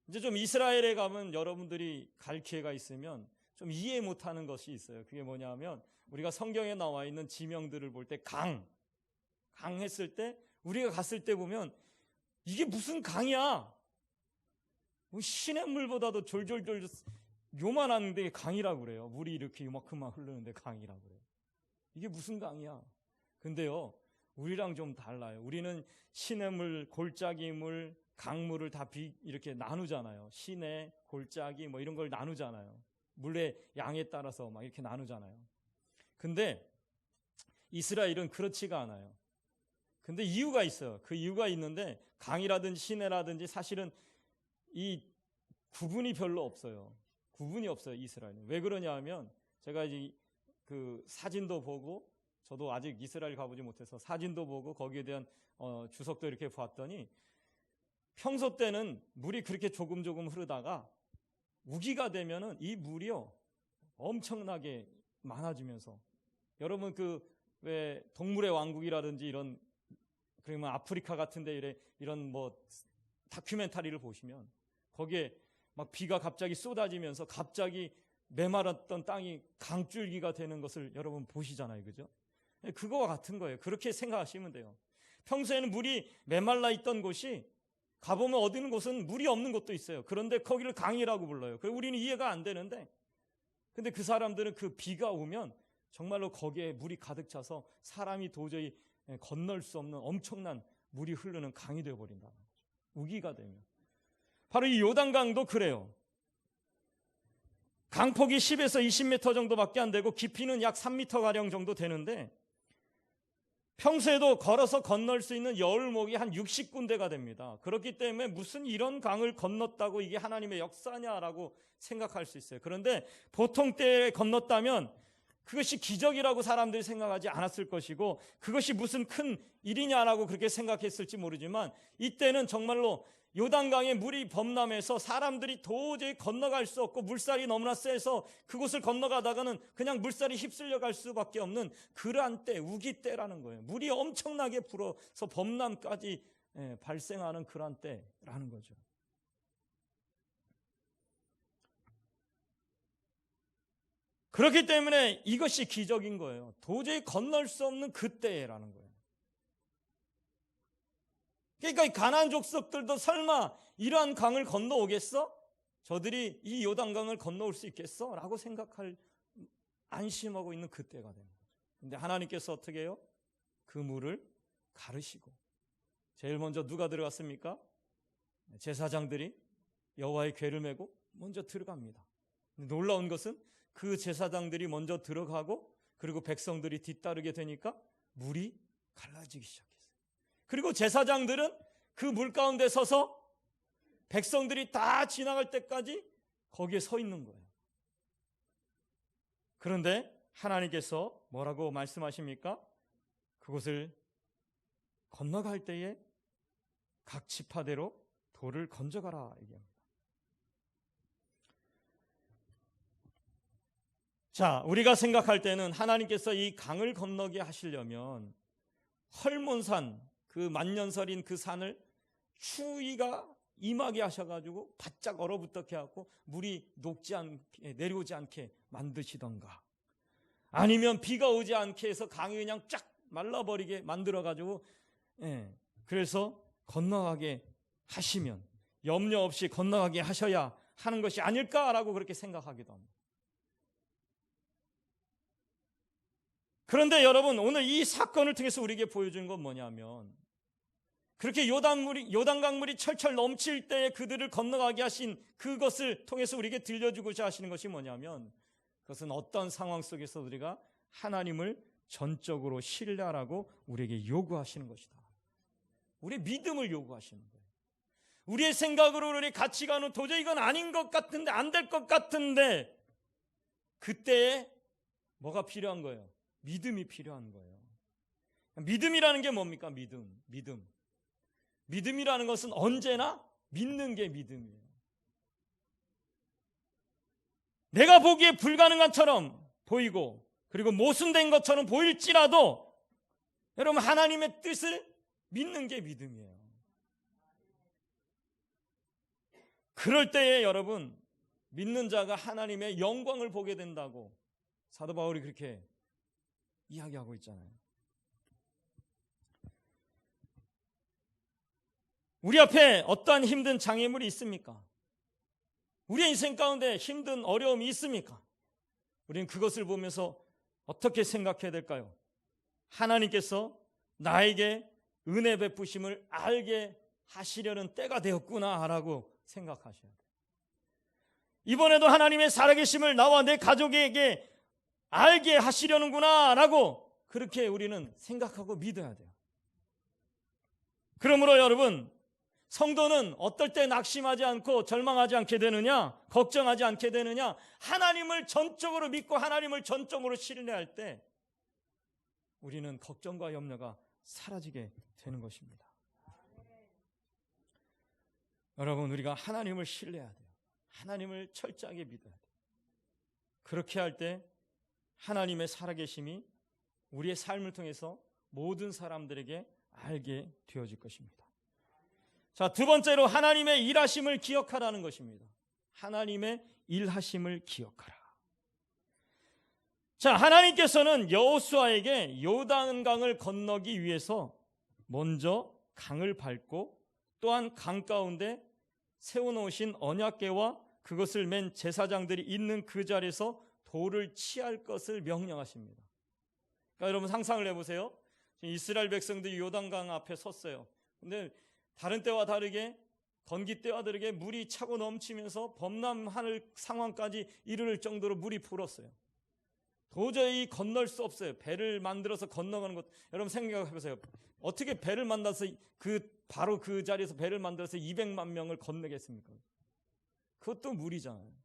이제 좀 이스라엘에 가면 여러분들이 갈 기회가 있으면 좀 이해 못하는 것이 있어요. 그게 뭐냐면, 우리가 성경에 나와 있는 지명들을 볼 때 강 했을 때, 우리가 갔을 때 보면 이게 무슨 강이야? 시냇물보다도 졸졸졸 요만한데 강이라고 그래요. 물이 이렇게 요만큼만 흐르는데 강이라고 그래요. 이게 무슨 강이야? 근데요, 우리랑 좀 달라요. 우리는 시냇물, 골짜기물, 강물을 다 이렇게 나누잖아요. 시내, 골짜기 뭐 이런 걸 나누잖아요. 물의 양에 따라서 막 이렇게 나누잖아요. 근데 이스라엘은 그렇지가 않아요. 근데 이유가 있어요. 그 이유가 있는데, 강이라든지 시내라든지 사실은 이 구분이 별로 없어요. 구분이 없어요, 이스라엘은. 왜 그러냐 하면, 제가 이제 그 사진도 보고, 저도 아직 이스라엘 가보지 못해서 사진도 보고 거기에 대한 주석도 이렇게 봤더니, 평소 때는 물이 그렇게 조금 흐르다가 우기가 되면은 이 물이요 엄청나게 많아지면서, 여러분 왜 동물의 왕국이라든지 이런, 그러면 아프리카 같은데 이런 뭐 다큐멘터리를 보시면 거기에 막 비가 갑자기 쏟아지면서 갑자기 메말랐던 땅이 강줄기가 되는 것을 여러분 보시잖아요, 그죠? 그거와 같은 거예요. 그렇게 생각하시면 돼요. 평소에는 물이 메말라 있던 곳이 가보면 어디는 곳은 물이 없는 곳도 있어요. 그런데 거기를 강이라고 불러요. 우리는 이해가 안 되는데, 근데 그 사람들은 그 비가 오면 정말로 거기에 물이 가득 차서 사람이 도저히 건널 수 없는 엄청난 물이 흐르는 강이 되어버린다는 거죠. 우기가 되면. 바로 이 요단강도 그래요. 강폭이 10에서 20m 정도밖에 안 되고 깊이는 약 3m가량 정도 되는데, 평소에도 걸어서 건널 수 있는 여울목이 한 60군데가 됩니다. 그렇기 때문에 무슨 이런 강을 건넜다고 이게 하나님의 역사냐라고 생각할 수 있어요. 그런데 보통 때에 건넜다면 그것이 기적이라고 사람들이 생각하지 않았을 것이고, 그것이 무슨 큰 일이냐라고 그렇게 생각했을지 모르지만, 이때는 정말로 요단강에 물이 범람해서 사람들이 도저히 건너갈 수 없고 물살이 너무나 세서 그곳을 건너가다가는 그냥 물살이 휩쓸려 갈 수밖에 없는 그러한 때, 우기 때라는 거예요. 물이 엄청나게 불어서 범람까지 발생하는 그러한 때라는 거죠. 그렇기 때문에 이것이 기적인 거예요. 도저히 건널 수 없는 그때라는 거예요. 그러니까 이 가나안 족속들도 설마 이러한 강을 건너오겠어? 저들이 이 요단강을 건너올 수 있겠어? 라고 생각할, 안심하고 있는 그때가 되는 거죠. 근데 하나님께서 어떻게 해요? 그 물을 가르시고, 제일 먼저 누가 들어갔습니까? 제사장들이 여호와의 궤를 메고 먼저 들어갑니다. 놀라운 것은 그 제사장들이 먼저 들어가고, 그리고 백성들이 뒤따르게 되니까 물이 갈라지기 시작했어요. 그리고 제사장들은 그 물 가운데 서서 백성들이 다 지나갈 때까지 거기에 서 있는 거예요. 그런데 하나님께서 뭐라고 말씀하십니까? 그곳을 건너갈 때에 각 지파대로 돌을 건져가라 얘기합니다. 자, 우리가 생각할 때는 하나님께서 이 강을 건너게 하시려면 헐몬산, 그 만년설인 그 산을 추위가 임하게 하셔가지고 바짝 얼어붙게 하고 물이 녹지 않게, 내려오지 않게 만드시던가, 아니면 비가 오지 않게 해서 강이 그냥 쫙 말라버리게 만들어가지고, 그래서 건너가게 하시면, 염려 없이 건너가게 하셔야 하는 것이 아닐까라고 그렇게 생각하기도 합니다. 그런데 여러분, 오늘 이 사건을 통해서 우리에게 보여주는 건 뭐냐면, 그렇게 요단강물이 철철 넘칠 때에 그들을 건너가게 하신 그것을 통해서 우리에게 들려주고자 하시는 것이 뭐냐면, 그것은 어떤 상황 속에서 우리가 하나님을 전적으로 신뢰하라고 우리에게 요구하시는 것이다. 우리의 믿음을 요구하시는 거예요. 우리의 생각으로, 우리의 가치관은 도저히 이건 아닌 것 같은데, 안 될 것 같은데, 그때에 뭐가 필요한 거예요? 믿음이 필요한 거예요. 믿음이라는 게 뭡니까? 믿음이라는 것은 언제나 믿는 게 믿음이에요. 내가 보기에 불가능한 것처럼 보이고, 그리고 모순된 것처럼 보일지라도 여러분, 하나님의 뜻을 믿는 게 믿음이에요. 그럴 때에 여러분, 믿는 자가 하나님의 영광을 보게 된다고 사도 바울이 그렇게 이야기하고 있잖아요. 우리 앞에 어떠한 힘든 장애물이 있습니까? 우리의 인생 가운데 힘든 어려움이 있습니까? 우리는 그것을 보면서 어떻게 생각해야 될까요? 하나님께서 나에게 은혜 베푸심을 알게 하시려는 때가 되었구나 라고 생각하셔야 돼요. 이번에도 하나님의 살아계심을 나와 내 가족에게 알게 하시려는구나 라고 그렇게 우리는 생각하고 믿어야 돼요. 그러므로 여러분, 성도는 어떨 때 낙심하지 않고 절망하지 않게 되느냐, 걱정하지 않게 되느냐, 하나님을 전적으로 믿고 하나님을 전적으로 신뢰할 때 우리는 걱정과 염려가 사라지게 되는 것입니다. 여러분, 우리가 하나님을 신뢰해야 돼요. 하나님을 철저하게 믿어야 돼요. 그렇게 할 때 하나님의 살아계심이 우리의 삶을 통해서 모든 사람들에게 알게 되어질 것입니다. 자, 두 번째로 하나님의 일하심을 기억하라는 것입니다. 하나님의 일하심을 기억하라. 자, 하나님께서는 여호수아에게 요단강을 건너기 위해서 먼저 강을 밟고 또한 강 가운데 세워놓으신 언약궤와 그것을 맨 제사장들이 있는 그 자리에서 돌을 치할 것을 명령하십니다. 그러니까 여러분 상상을 해보세요. 이스라엘 백성들이 요단강 앞에 섰어요. 근데 다른 때와 다르게, 건기 때와 다르게 물이 차고 넘치면서 범람할 상황까지 이를 정도로 물이 불었어요. 도저히 건널 수 없어요. 배를 만들어서 건너가는 것, 여러분 생각해보세요. 어떻게 배를 만들어서 바로 그 자리에서 배를 만들어서 200만 명을 건너겠습니까? 그것도 물이잖아요.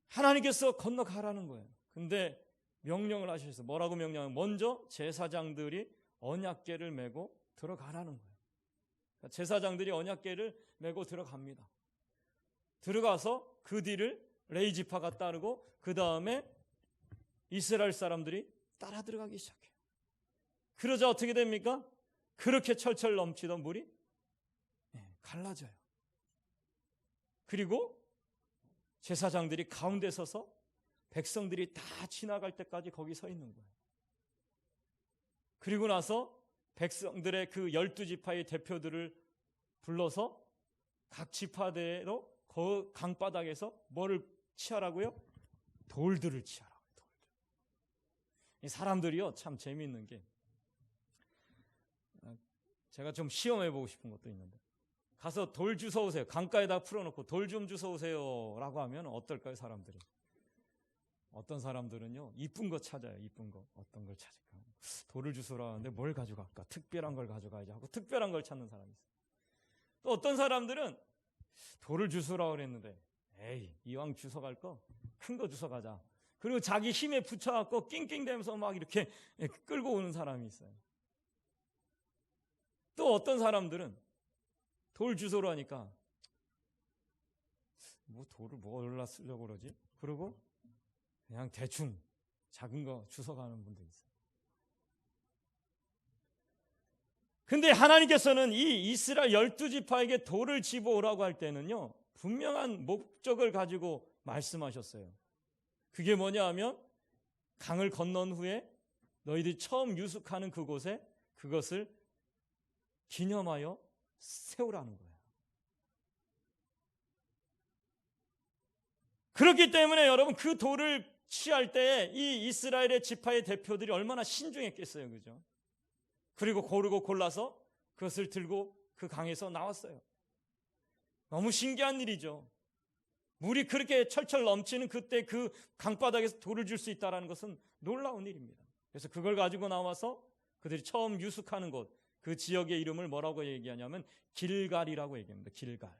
하나님께서 건너가라는 거예요. 근데 명령을 하셔서 뭐라고 명령하면, 먼저 제사장들이 언약궤를 메고 들어가라는 거예요. 그러니까 제사장들이 언약궤를 메고 들어갑니다. 들어가서 그 뒤를 레위 지파가 따르고 그 다음에 이스라엘 사람들이 따라 들어가기 시작해요. 그러자 어떻게 됩니까? 그렇게 철철 넘치던 물이 갈라져요. 그리고 제사장들이 가운데 서서 백성들이 다 지나갈 때까지 거기 서 있는 거예요. 그리고 나서 백성들의 그 12지파의 대표들을 불러서 각 지파대로 그 강바닥에서 뭐를 치하라고요? 돌들을 치하라고요. 돌들. 이 사람들이요, 참 재미있는 게, 제가 좀 시험해보고 싶은 것도 있는데, 가서 돌 주워오세요. 강가에다 풀어놓고 돌 좀 주워오세요 라고 하면 어떨까요, 사람들이? 어떤 사람들은요, 이쁜 거 찾아요. 이쁜 거. 어떤 걸 찾을까? 돌을 주소라 하는데 뭘 가져갈까? 특별한 걸 가져가야지 하고 특별한 걸 찾는 사람이 있어요. 또 어떤 사람들은 돌을 주소라 그랬는데 에이, 이왕 주워 갈 거 큰 거 주워 가자. 그리고 자기 힘에 붙여갖고 낑낑대면서 막 이렇게 끌고 오는 사람이 있어요. 또 어떤 사람들은 돌 주소로 하니까 뭐 돌을 뭘로 쓰려고 그러지? 그리고 그냥 대충 작은 거 주워 가는 분도 있어요. 근데 하나님께서는 이 이스라엘 12지파에게 돌을 집어오라고 할 때는요, 분명한 목적을 가지고 말씀하셨어요. 그게 뭐냐 하면 강을 건넌 후에 너희들이 처음 유숙하는 그곳에 그것을 기념하여 세우라는 거예요. 그렇기 때문에 여러분, 그 돌을 취할 때에 이 이스라엘의 지파의 대표들이 얼마나 신중했겠어요. 그죠? 그리고 고르고 골라서 그것을 들고 그 강에서 나왔어요. 너무 신기한 일이죠. 물이 그렇게 철철 넘치는 그때 그 강바닥에서 돌을 줄 수 있다는 것은 놀라운 일입니다. 그래서 그걸 가지고 나와서 그들이 처음 유숙하는 곳, 그 지역의 이름을 뭐라고 얘기하냐면 길갈이라고 얘기합니다. 길갈.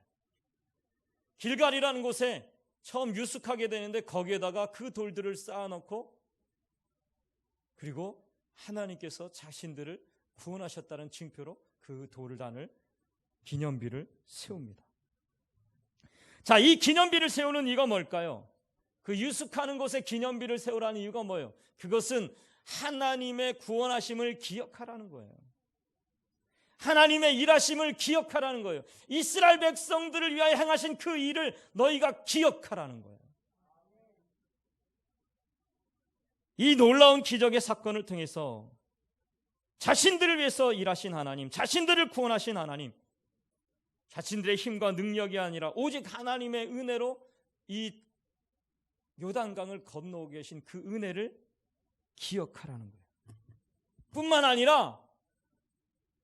길갈이라는 곳에 처음 유숙하게 되는데 거기에다가 그 돌들을 쌓아놓고 그리고 하나님께서 자신들을 구원하셨다는 징표로 그 돌단을 기념비를 세웁니다. 자, 이 기념비를 세우는 이유가 뭘까요? 그 유숙하는 곳에 기념비를 세우라는 이유가 뭐예요? 그것은 하나님의 구원하심을 기억하라는 거예요. 하나님의 일하심을 기억하라는 거예요. 이스라엘 백성들을 위하여 행하신 그 일을 너희가 기억하라는 거예요. 이 놀라운 기적의 사건을 통해서 자신들을 위해서 일하신 하나님, 자신들을 구원하신 하나님, 자신들의 힘과 능력이 아니라 오직 하나님의 은혜로 이 요단강을 건너고 계신 그 은혜를 기억하라는 거예요. 뿐만 아니라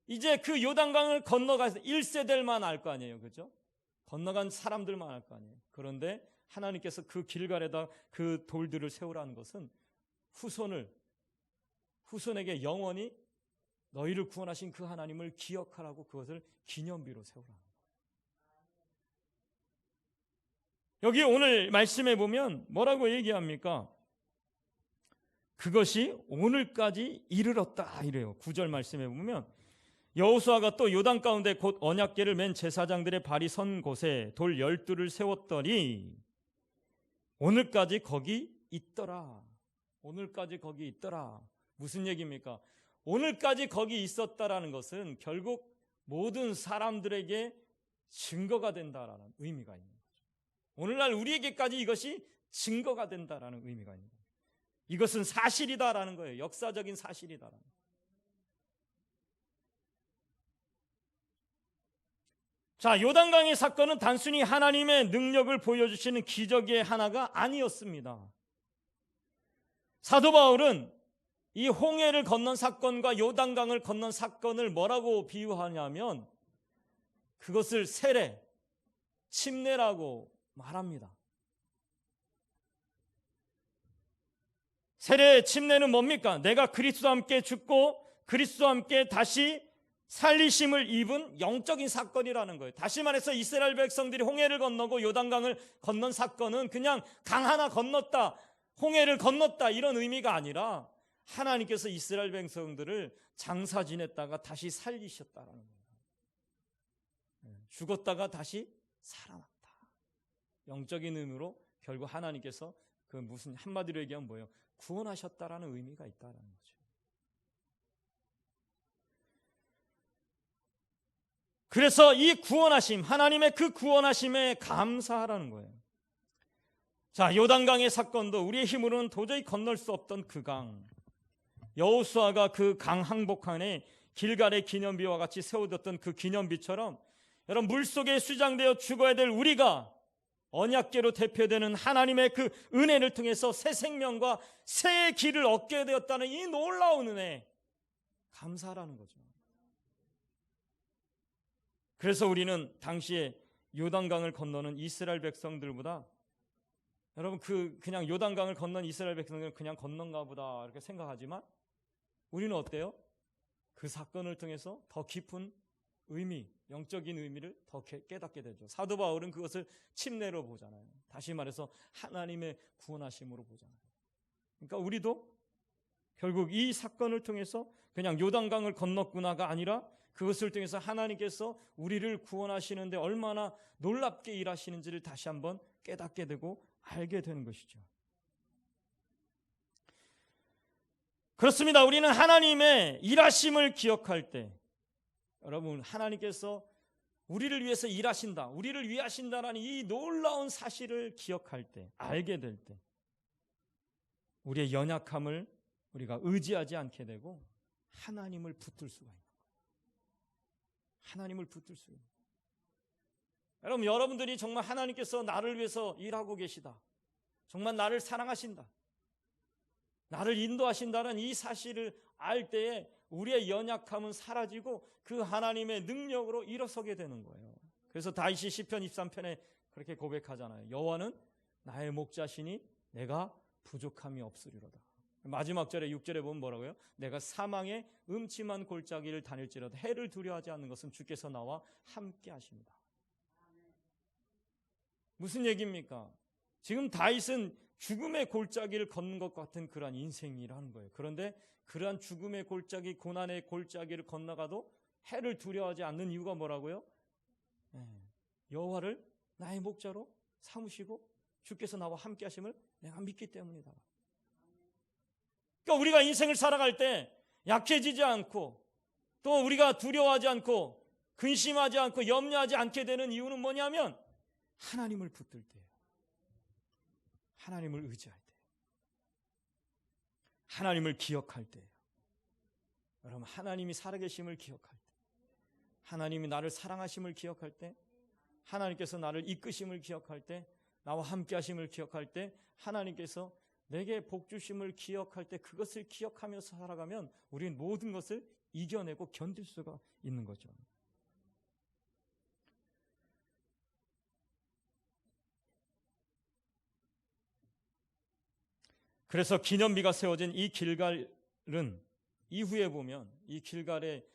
이제 그 요단강을 건너가서 1세대만 알 거 아니에요. 그죠? 건너간 사람들만 알 거 아니에요. 그런데 하나님께서 그 길갈에다 그 돌들을 세우라는 것은 후손에게 영원히 너희를 구원하신 그 하나님을 기억하라고 그것을 기념비로 세우라는 거예요. 여기 오늘 말씀에 보면 뭐라고 얘기합니까? 그것이 오늘까지 이르렀다 이래요. 9절 말씀에 보면 여호수아가 또 요단 가운데 곧 언약궤를 맨 제사장들의 발이 선 곳에 돌 12를 세웠더니 오늘까지 거기 있더라. 오늘까지 거기 있더라. 무슨 얘기입니까? 오늘까지 거기 있었다라는 것은 결국 모든 사람들에게 증거가 된다라는 의미가 있는 거죠. 오늘날 우리에게까지 이것이 증거가 된다라는 의미가 있는 거예요. 이것은 사실이다라는 거예요. 역사적인 사실이다라는 거예요. 자, 요단강의 사건은 단순히 하나님의 능력을 보여주시는 기적의 하나가 아니었습니다. 사도 바울은 이 홍해를 건넌 사건과 요단강을 건넌 사건을 뭐라고 비유하냐면 그것을 세례, 침례라고 말합니다. 세례, 침례는 뭡니까? 내가 그리스도와 함께 죽고 그리스도와 함께 다시 살리심을 입은 영적인 사건이라는 거예요. 다시 말해서 이스라엘 백성들이 홍해를 건너고 요단강을 건넌 사건은 그냥 강 하나 건넜다, 홍해를 건넜다 이런 의미가 아니라 하나님께서 이스라엘 백성들을 장사 지냈다가 다시 살리셨다라는 거예요. 죽었다가 다시 살아났다. 영적인 의미로 결국 하나님께서 그 무슨 한마디로 얘기하면 뭐예요? 구원하셨다라는 의미가 있다라는 거죠. 그래서 이 구원하심, 하나님의 그 구원하심에 감사하라는 거예요. 자, 요단강의 사건도 우리의 힘으로는 도저히 건널 수 없던 그 강, 여호수아가 그 강 항복판에 길갈의 기념비와 같이 세워뒀던 그 기념비처럼 여러분 물속에 수장되어 죽어야 될 우리가 언약궤로 대표되는 하나님의 그 은혜를 통해서 새 생명과 새 길을 얻게 되었다는 이 놀라운 은혜 감사하라는 거죠. 그래서 우리는 당시에 요단강을 건너는 이스라엘 백성들보다 여러분 그냥 요단강을 건넌 이스라엘 백성들은 그냥 건넌가 보다 이렇게 생각하지만 우리는 어때요? 그 사건을 통해서 더 깊은 의미, 영적인 의미를 더 깨닫게 되죠. 사도 바울은 그것을 침례로 보잖아요. 다시 말해서 하나님의 구원하심으로 보잖아요. 그러니까 우리도 결국 이 사건을 통해서 그냥 요단강을 건넜구나가 아니라 그것을 통해서 하나님께서 우리를 구원하시는데 얼마나 놀랍게 일하시는지를 다시 한번 깨닫게 되고 알게 되는 것이죠. 그렇습니다. 우리는 하나님의 일하심을 기억할 때, 여러분, 하나님께서 우리를 위해서 일하신다, 우리를 위하신다라는 이 놀라운 사실을 기억할 때, 알게 될 때, 우리의 연약함을 우리가 의지하지 않게 되고 하나님을 붙들 수가 있는 거예요. 하나님을 붙들 수 있는 거예요. 여러분, 여러분들이 정말 하나님께서 나를 위해서 일하고 계시다, 정말 나를 사랑하신다, 나를 인도하신다는 이 사실을 알 때에 우리의 연약함은 사라지고 그 하나님의 능력으로 일어서게 되는 거예요. 그래서 다윗이 시편 23편에 그렇게 고백하잖아요. 여호와는 나의 목자시니 내가 부족함이 없으리로다. 마지막 절에 6절에 보면 뭐라고요? 내가 사망의 음침한 골짜기를 다닐지라도 해를 두려워하지 않는 것은 주께서 나와 함께 하십니다. 무슨 얘기입니까? 지금 다윗은 죽음의 골짜기를 걷는 것 같은 그러한 인생이라는 거예요. 그런데 그러한 죽음의 골짜기, 고난의 골짜기를 건너가도 해를 두려워하지 않는 이유가 뭐라고요? 여호와를 나의 목자로 삼으시고 주께서 나와 함께 하심을 내가 믿기 때문이다. 그러니까 우리가 인생을 살아갈 때 약해지지 않고 또 우리가 두려워하지 않고 근심하지 않고 염려하지 않게 되는 이유는 뭐냐면 하나님을 붙들 때예요. 하나님을 의지할 때, 하나님을 기억할 때예요. 여러분, 하나님이 살아계심을 기억할 때, 하나님이 나를 사랑하심을 기억할 때, 하나님께서 나를 이끄심을 기억할 때, 나와 함께 하심을 기억할 때, 하나님께서 내게 복 주심을 기억할 때, 그것을 기억하면서 살아가면 우리는 모든 것을 이겨내고 견딜 수가 있는 거죠. 그래서 기념비가 세워진 이 길갈은 이후에 보면 이 길갈에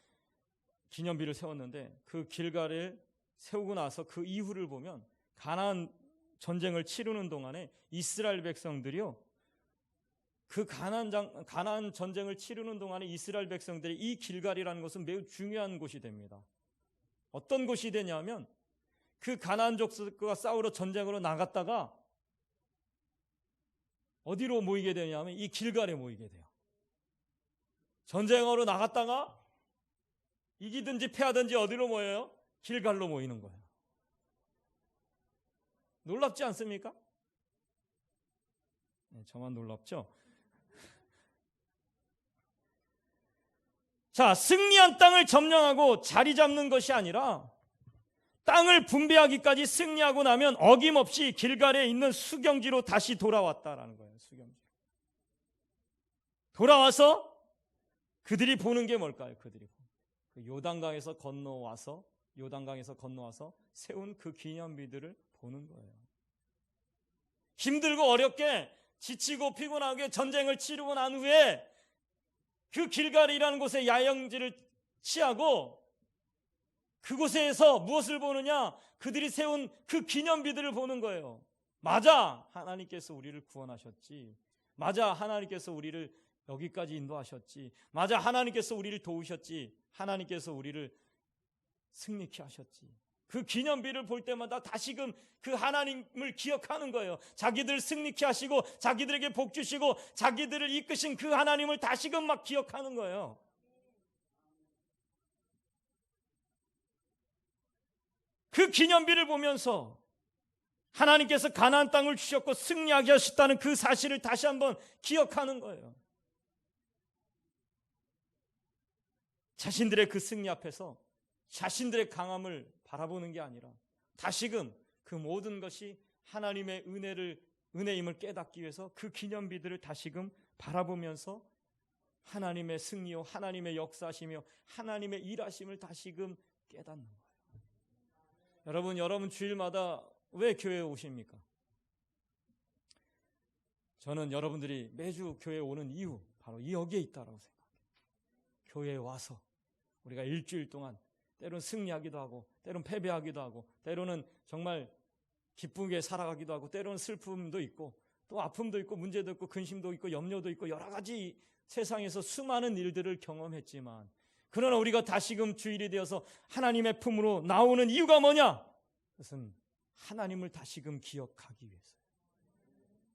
기념비를 세웠는데 그 길갈을 세우고 나서 그 이후를 보면 가나안 전쟁을 치르는 동안에 이스라엘 백성들이요, 그 가나안 전쟁을 치르는 동안에 이스라엘 백성들이 이 길갈이라는 것은 매우 중요한 곳이 됩니다. 어떤 곳이 되냐면 그 가나안 족속과 싸우러 전쟁으로 나갔다가 어디로 모이게 되냐면 이 길갈에 모이게 돼요. 전쟁으로 나갔다가 이기든지 패하든지 어디로 모여요? 길갈로 모이는 거예요. 놀랍지 않습니까? 네, 저만 놀랍죠? 자, 승리한 땅을 점령하고 자리 잡는 것이 아니라 땅을 분배하기까지 승리하고 나면 어김없이 길갈에 있는 수경지로 다시 돌아왔다라는 거예요. 수경지. 돌아와서 그들이 보는 게 뭘까요? 그들이 그 요단강에서 건너와서 세운 그 기념비들을 보는 거예요. 힘들고 어렵게 지치고 피곤하게 전쟁을 치르고 난 후에 그 길갈이라는 곳에 야영지를 취하고 그곳에서 무엇을 보느냐? 그들이 세운 그 기념비들을 보는 거예요. 맞아, 하나님께서 우리를 구원하셨지. 맞아, 하나님께서 우리를 여기까지 인도하셨지. 맞아, 하나님께서 우리를 도우셨지. 하나님께서 우리를 승리케 하셨지. 그 기념비를 볼 때마다 다시금 그 하나님을 기억하는 거예요. 자기들 승리케 하시고 자기들에게 복 주시고 자기들을 이끄신 그 하나님을 다시금 막 기억하는 거예요. 그 기념비를 보면서 하나님께서 가나안 땅을 주셨고 승리하게 하셨다는 그 사실을 다시 한번 기억하는 거예요. 자신들의 그 승리 앞에서 자신들의 강함을 바라보는 게 아니라 다시금 그 모든 것이 하나님의 은혜임을 깨닫기 위해서 그 기념비들을 다시금 바라보면서 하나님의 승리요, 하나님의 역사하시며 하나님의 일하심을 다시금 깨닫는 거예요. 여러분 주일마다 왜 교회에 오십니까? 저는 여러분들이 매주 교회에 오는 이유 바로 여기에 있다라고 생각해요. 교회에 와서 우리가 일주일 동안 때로는 승리하기도 하고 때로는 패배하기도 하고 때로는 정말 기쁘게 살아가기도 하고 때로는 슬픔도 있고 또 아픔도 있고 문제도 있고 근심도 있고 염려도 있고 여러 가지 세상에서 수많은 일들을 경험했지만 그러나 우리가 다시금 주일이 되어서 하나님의 품으로 나오는 이유가 뭐냐? 그것은 하나님을 다시금 기억하기 위해서요.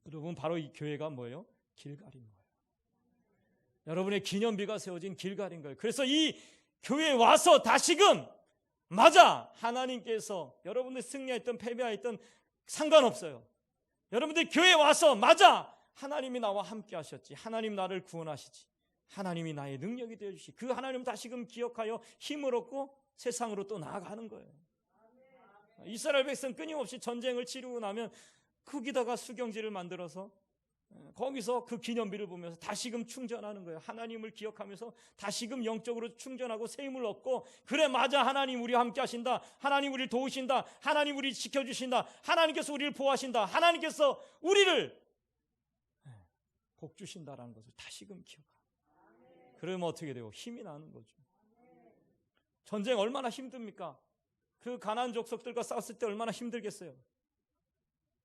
여러분 바로 이 교회가 뭐예요? 길갈인 거예요. 여러분의 기념비가 세워진 길갈인 거예요. 그래서 이 교회에 와서 다시금 맞아 하나님께서 여러분들 승리했던 패배했던 상관없어요. 여러분들 교회에 와서 맞아 하나님이 나와 함께 하셨지. 하나님 나를 구원하시지. 하나님이 나의 능력이 되어주시. 그 하나님 다시금 기억하여 힘을 얻고 세상으로 또 나아가는 거예요. 이스라엘 백성 끊임없이 전쟁을 치르고 나면 거기다가 수경지를 만들어서 거기서 그 기념비를 보면서 다시금 충전하는 거예요. 하나님을 기억하면서 다시금 영적으로 충전하고 새 힘을 얻고 그래 맞아 하나님 우리와 함께 하신다. 하나님 우리를 도우신다. 하나님 우리를 지켜주신다. 하나님께서 우리를 보호하신다. 하나님께서 우리를 복 주신다라는 것을 다시금 기억하고 그러면 어떻게 돼요? 힘이 나는 거죠. 전쟁 얼마나 힘듭니까? 그 가나안 족속들과 싸웠을 때 얼마나 힘들겠어요?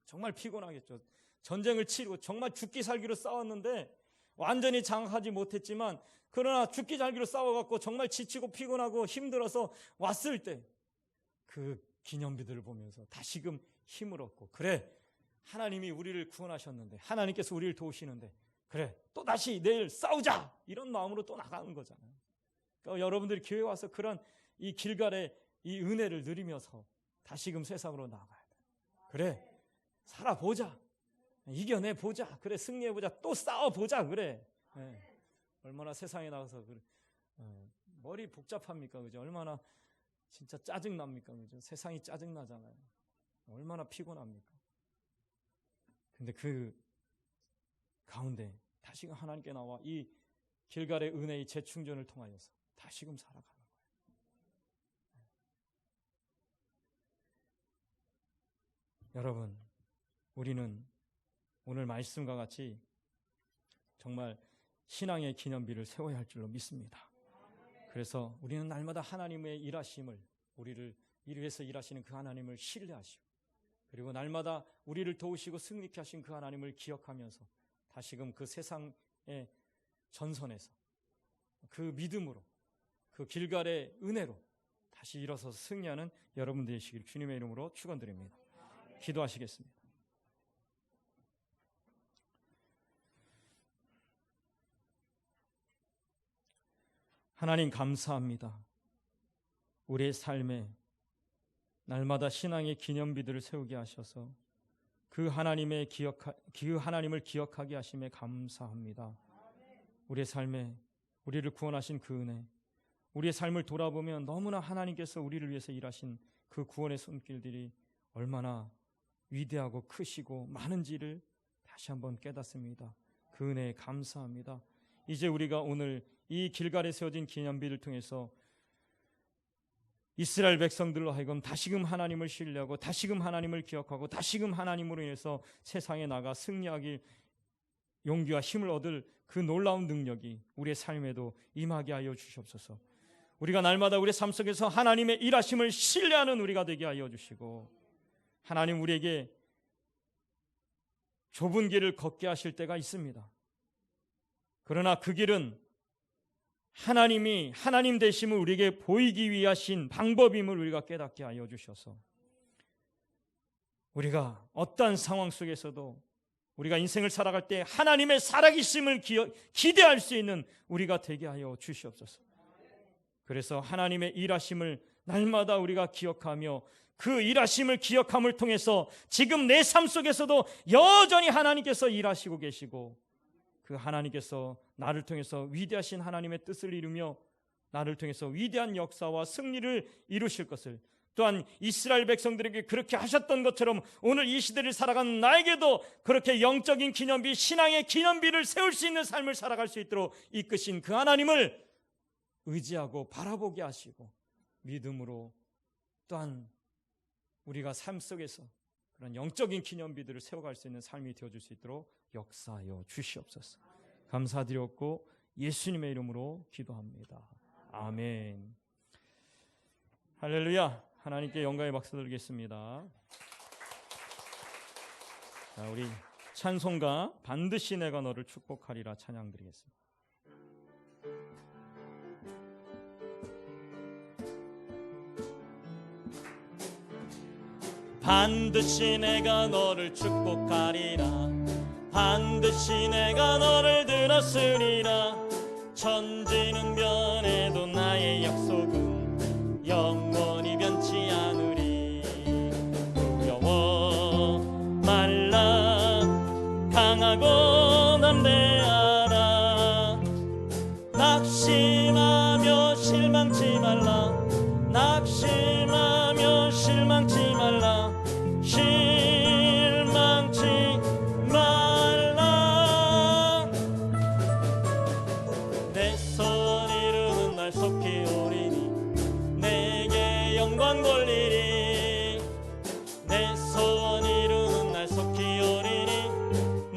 정말 피곤하겠죠. 전쟁을 치르고 정말 죽기 살기로 싸웠는데 완전히 장악하지 못했지만 그러나 죽기 살기로 싸워갖고 정말 지치고 피곤하고 힘들어서 왔을 때 그 기념비들을 보면서 다시금 힘을 얻고 그래 하나님이 우리를 구원하셨는데 하나님께서 우리를 도우시는데 그래 또다시 내일 싸우자 이런 마음으로 또 나가는 거잖아요. 그러니까 여러분들이 교회에 와서 그런 이 길갈의 이 은혜를 누리면서 다시금 세상으로 나가야 돼. 그래 살아보자. 이겨내보자. 그래 승리해보자. 또 싸워보자. 그래. 네. 얼마나 세상에 나가서 그래. 머리 복잡합니까? 그죠? 얼마나 진짜 짜증납니까? 그죠? 세상이 짜증나잖아요. 얼마나 피곤합니까? 근데 그 가운데 다시금 하나님께 나와 이 길갈의 은혜의 재충전을 통하여서 다시금 살아가는 거예요. 여러분, 우리는 오늘 말씀과 같이 정말 신앙의 기념비를 세워야 할 줄로 믿습니다. 그래서 우리는 날마다 하나님의 일하심을 우리를 위해서 일하시는 그 하나님을 신뢰하시고 그리고 날마다 우리를 도우시고 승리케 하신 그 하나님을 기억하면서 다시금 그 세상의 전선에서 그 믿음으로 그 길갈의 은혜로 다시 일어서서 승리하는 여러분 되시길 주님의 이름으로 축원드립니다. 기도하시겠습니다. 하나님 감사합니다. 우리의 삶에 날마다 신앙의 기념비들을 세우게 하셔서 그 하나님을 기억하게 하심에 감사합니다. 우리의 삶에 우리를 구원하신 그 은혜, 우리의 삶을 돌아보면 너무나 하나님께서 우리를 위해서 일하신 그 구원의 손길들이 얼마나 위대하고 크시고 많은지를 다시 한번 깨닫습니다. 그 은혜에 감사합니다. 이제 우리가 오늘 이 길갈에 세워진 기념비를 통해서 이스라엘 백성들로 하여금 다시금 하나님을 신뢰하고 다시금 하나님을 기억하고 다시금 하나님으로 인해서 세상에 나가 승리하길 용기와 힘을 얻을 그 놀라운 능력이 우리의 삶에도 임하게 하여 주시옵소서. 우리가 날마다 우리의 삶 속에서 하나님의 일하심을 신뢰하는 우리가 되게 하여 주시고 하나님 우리에게 좁은 길을 걷게 하실 때가 있습니다. 그러나 그 길은 하나님이 하나님 되심을 우리에게 보이기 위하신 방법임을 우리가 깨닫게 하여 주셔서 우리가 어떠한 상황 속에서도 우리가 인생을 살아갈 때 하나님의 살아계심을 기대할 수 있는 우리가 되게 하여 주시옵소서. 그래서 하나님의 일하심을 날마다 우리가 기억하며 그 일하심을 기억함을 통해서 지금 내 삶 속에서도 여전히 하나님께서 일하시고 계시고 그 하나님께서 나를 통해서 위대하신 하나님의 뜻을 이루며 나를 통해서 위대한 역사와 승리를 이루실 것을 또한 이스라엘 백성들에게 그렇게 하셨던 것처럼 오늘 이 시대를 살아가는 나에게도 그렇게 영적인 기념비, 신앙의 기념비를 세울 수 있는 삶을 살아갈 수 있도록 이끄신 그 하나님을 의지하고 바라보게 하시고 믿음으로 또한 우리가 삶 속에서 그런 영적인 기념비들을 세워갈 수 있는 삶이 되어줄 수 있도록 역사하여 주시옵소서. 감사드렸고 예수님의 이름으로 기도합니다. 아멘. 할렐루야. 하나님께 영광의 박수 드리겠습니다. 자, 우리 찬송가 반드시 내가 너를 축복하리라 찬양 드리겠습니다. 반드시 내가 너를 축복하리라. 반드시 내가 너를 들었으리라. 천지는 변해도 나의 약속은 영원히 변치 않으리. 두려워 말라. 강하고 담대하라. 낙심하며 실망치 말라. 낙심하며 실망치 말라. 실망치 말라. 내 소원 이루는 날 속히 오리니 내게 영광 돌리리. 내 소원 이루는 날 속히 오리니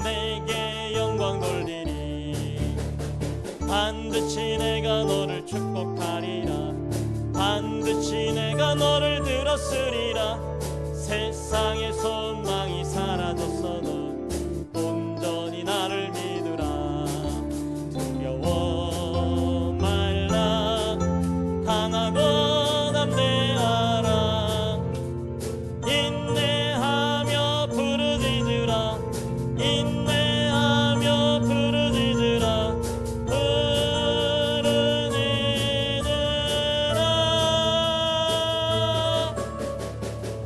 내게 영광 돌리리. 반드시 내가 너를 축복하리라. 반드시 내가 너를 들었으리라. 세상의 소망이 사라졌어도 온전히 나를 믿으라. 두려워 말라. 강하고 담대하라. 인내하며 부르짖으라. 인내하며 부르짖으라.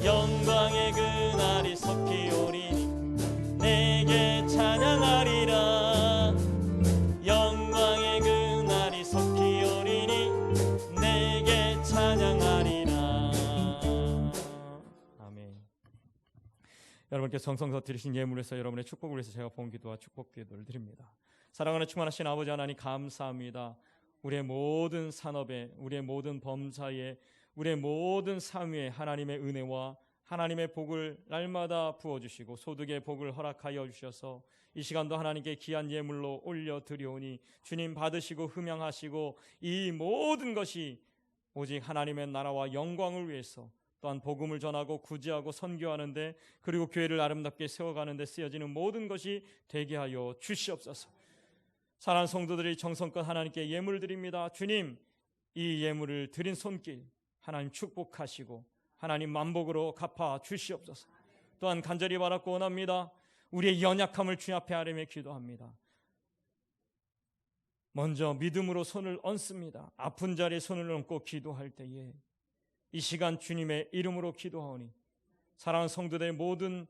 영광의 그날이 속히 오리니 내게 찬양하리라. 영광의 그날이 속히 오리니 내게 찬양하리라. 아멘. 여러분께 성성서 드리신 예물에서 여러분의 축복을 위해서 제가 봉기도와 축복 기도를 드립니다. 사랑하는 충만하신 아버지 하나님 감사합니다. 우리의 모든 산업에, 우리의 모든 범사에, 우리의 모든 삶 위에 하나님의 은혜와 하나님의 복을 날마다 부어주시고 소득의 복을 허락하여 주셔서 이 시간도 하나님께 귀한 예물로 올려드리오니 주님 받으시고 흠양하시고 이 모든 것이 오직 하나님의 나라와 영광을 위해서 또한 복음을 전하고 구제하고 선교하는데 그리고 교회를 아름답게 세워가는 데 쓰여지는 모든 것이 되게 하여 주시옵소서. 사랑하는 성도들이 정성껏 하나님께 예물 드립니다. 주님, 이 예물을 드린 손길 하나님 축복하시고 하나님 만복으로 갚아 주시옵소서. 또한 간절히 바라고 원합니다. 우리의 연약함을 주님 앞에 아뢰며 기도합니다. 먼저 믿음으로 손을 얹습니다. 아픈 자리에 손을 얹고 기도할 때에 이 시간 주님의 이름으로 기도하오니 사랑하는 성도들의 모든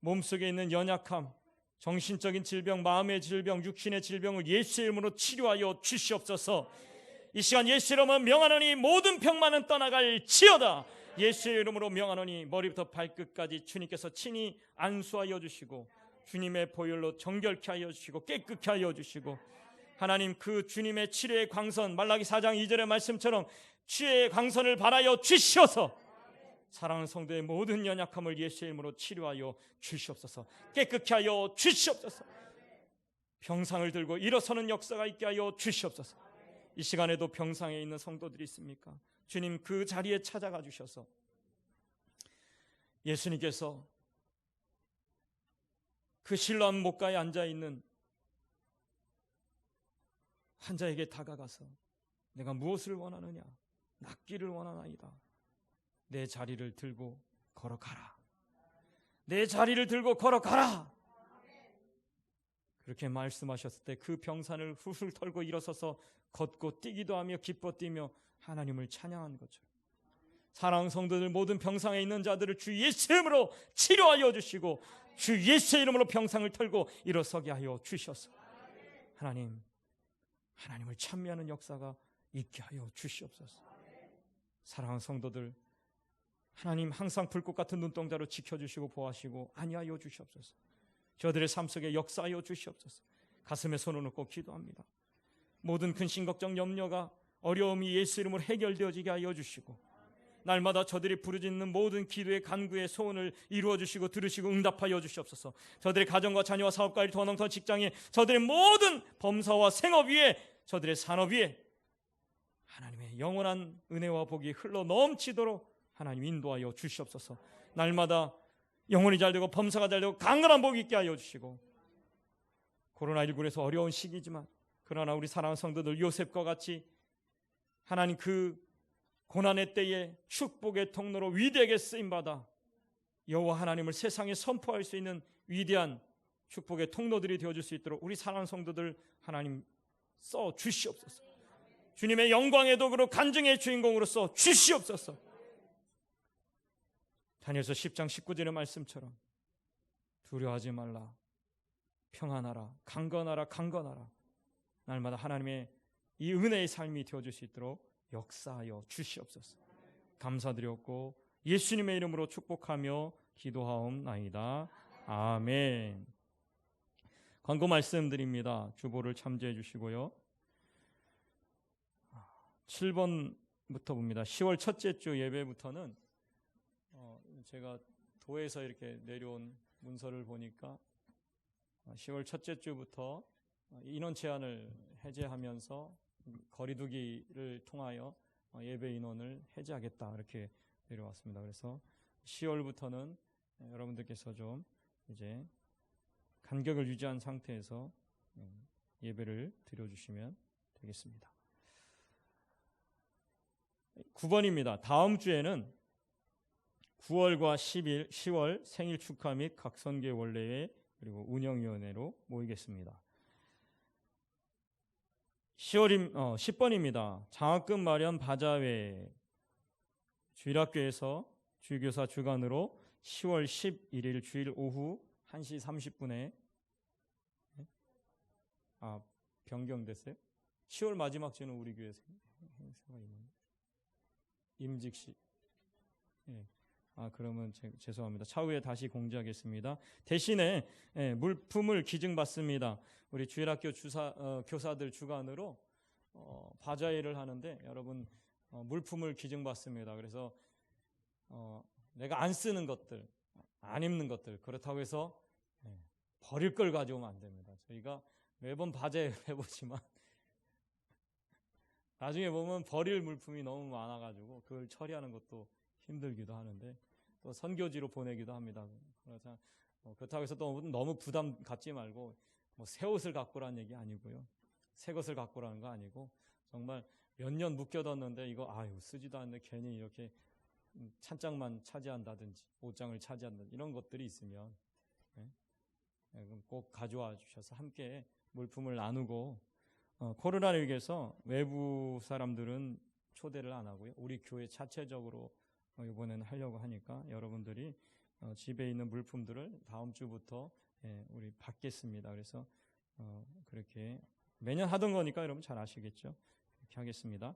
몸속에 있는 연약함, 정신적인 질병, 마음의 질병, 육신의 질병을 예수의 이름으로 치료하여 주시옵소서. 이 시간 예수의 이름으로 명하노니 모든 병만은 떠나갈지어다. 예수의 이름으로 명하노니 머리부터 발끝까지 주님께서 친히 안수하여 주시고 주님의 보혈로 정결케 하여 주시고 깨끗게 하여 주시고 하나님 그 주님의 치료의 광선 말라기 4장 2절의 말씀처럼 치유의 광선을 발하여 주시어서 사랑하는 성도의 모든 연약함을 예수의 이름으로 치료하여 주시옵소서. 깨끗게 하여 주시옵소서. 병상을 들고 일어서는 역사가 있게 하여 주시옵소서. 이 시간에도 병상에 있는 성도들이 있습니까? 주님 그 자리에 찾아가 주셔서 예수님께서 그 신라한 목가에 앉아있는 환자에게 다가가서 내가 무엇을 원하느냐? 낫기를 원하나이다. 내 자리를 들고 걸어가라. 내 자리를 들고 걸어가라. 그렇게 말씀하셨을 때 그 병산을 훌훌 털고 일어서서 걷고 뛰기도 하며 기뻐 뛰며 하나님을 찬양한 거죠. 사랑하는 성도들 모든 병상에 있는 자들을 주 예수의 이름으로 치료하여 주시고 주 예수의 이름으로 병상을 털고 일어서게 하여 주셔서 하나님을 찬미하는 역사가 있게 하여 주시옵소서. 사랑하는 성도들 하나님 항상 불꽃 같은 눈동자로 지켜주시고 보호하시고 안위하여 주시옵소서. 저들의 삶 속에 역사하여 주시옵소서. 가슴에 손을 얹고 기도합니다. 모든 근심 걱정 염려가 어려움이 예수 이름으로 해결되어지게 하여 주시고 날마다 저들이 부르짖는 모든 기도의 간구의 소원을 이루어 주시고 들으시고 응답하여 주시옵소서. 저들의 가정과 자녀와 사업과 일, 도농터 직장에 저들의 모든 범사와 생업 위에 저들의 산업 위에 하나님의 영원한 은혜와 복이 흘러 넘치도록 하나님 인도하여 주시옵소서. 날마다 영혼이 잘되고 범사가 잘되고 강건한 복이 있게 하여 주시고, 코로나19에서 어려운 시기지만 그러나 우리 사랑하는 성도들 요셉과 같이 하나님 그 고난의 때에 축복의 통로로 위대하게 쓰임받아 여호와 하나님을 세상에 선포할 수 있는 위대한 축복의 통로들이 되어줄 수 있도록 우리 사랑하는 성도들 하나님 써 주시옵소서. 주님의 영광의 도구로 간증의 주인공으로 써 주시옵소서. 다니엘서 10장 19절의 말씀처럼 두려워하지 말라, 평안하라, 강건하라, 강건하라. 날마다 하나님의 이 은혜의 삶이 되어줄 수 있도록 역사하여 주시옵소서. 감사드렸고 예수님의 이름으로 축복하며 기도하옵나이다. 아멘. 광고 말씀드립니다. 주보를 참조해 주시고요. 7번부터 봅니다. 10월 첫째 주 예배부터는 제가 도에서 이렇게 내려온 문서를 보니까 10월 첫째 주부터 인원 제한을 해제하면서 거리두기를 통하여 예배 인원을 해제하겠다 이렇게 내려왔습니다. 그래서 10월부터는 여러분들께서 좀 이제 간격을 유지한 상태에서 예배를 드려주시면 되겠습니다. 9번입니다. 다음 주에는 9월과 10월 생일 축하 및 각 선교 원례회 그리고 운영위원회로 모이겠습니다. 10번입니다. 장학금 마련 바자회 주일학교에서 주교사 주관으로 10월 11일 주일 오후 1시 30분에 변경됐어요? 10월 마지막 주는 우리 교회에서 행사가 있는데 임직식. 그러면 죄송합니다. 차후에 다시 공지하겠습니다. 대신에 물품을 기증받습니다. 우리 주일학교 교사들 주관으로 바자회를 하는데 여러분 물품을 기증받습니다. 그래서 내가 안 쓰는 것들, 안 입는 것들 그렇다고 해서 버릴 걸 가져오면 안 됩니다. 저희가 매번 바자회를 해보지만 나중에 보면 버릴 물품이 너무 많아가지고 그걸 처리하는 것도 힘들기도 하는데 또 선교지로 보내기도 합니다. 그래서 그렇다고 해서 또 너무 부담 갖지 말고 새 옷을 갖고 라는 얘기 아니고요. 새 것을 갖고 라는 거 아니고 정말 몇 년 묶여뒀는데 이거 쓰지도 않는데 괜히 이렇게 찬장만 차지한다든지 옷장을 차지한다든지 이런 것들이 있으면 꼭 가져와 주셔서 함께 물품을 나누고 코로나를 위해서 외부 사람들은 초대를 안 하고요. 우리 교회 자체적으로 이번에는 하려고 하니까 여러분들이 집에 있는 물품들을 다음 주부터 우리 받겠습니다. 그래서 그렇게 매년 하던 거니까 여러분 잘 아시겠죠? 그렇게 하겠습니다.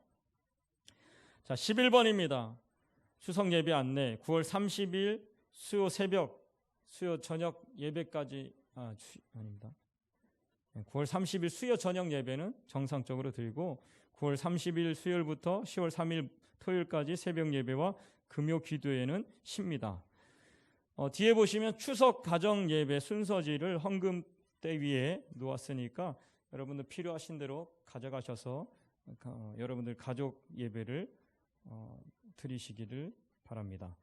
자, 11번입니다. 추석 예배 안내 9월 30일 수요 저녁 예배까지 아닙니다. 9월 30일 수요 저녁 예배는 정상적으로 드리고 9월 30일 수요일부터 10월 3일 토요일까지 새벽 예배와 금요 기도회는 쉽니다. 뒤에 보시면 추석 가정 예배 순서지를 헌금대 위에 놓았으니까 여러분들 필요하신 대로 가져가셔서 여러분들 가족 예배를 드리시기를 바랍니다.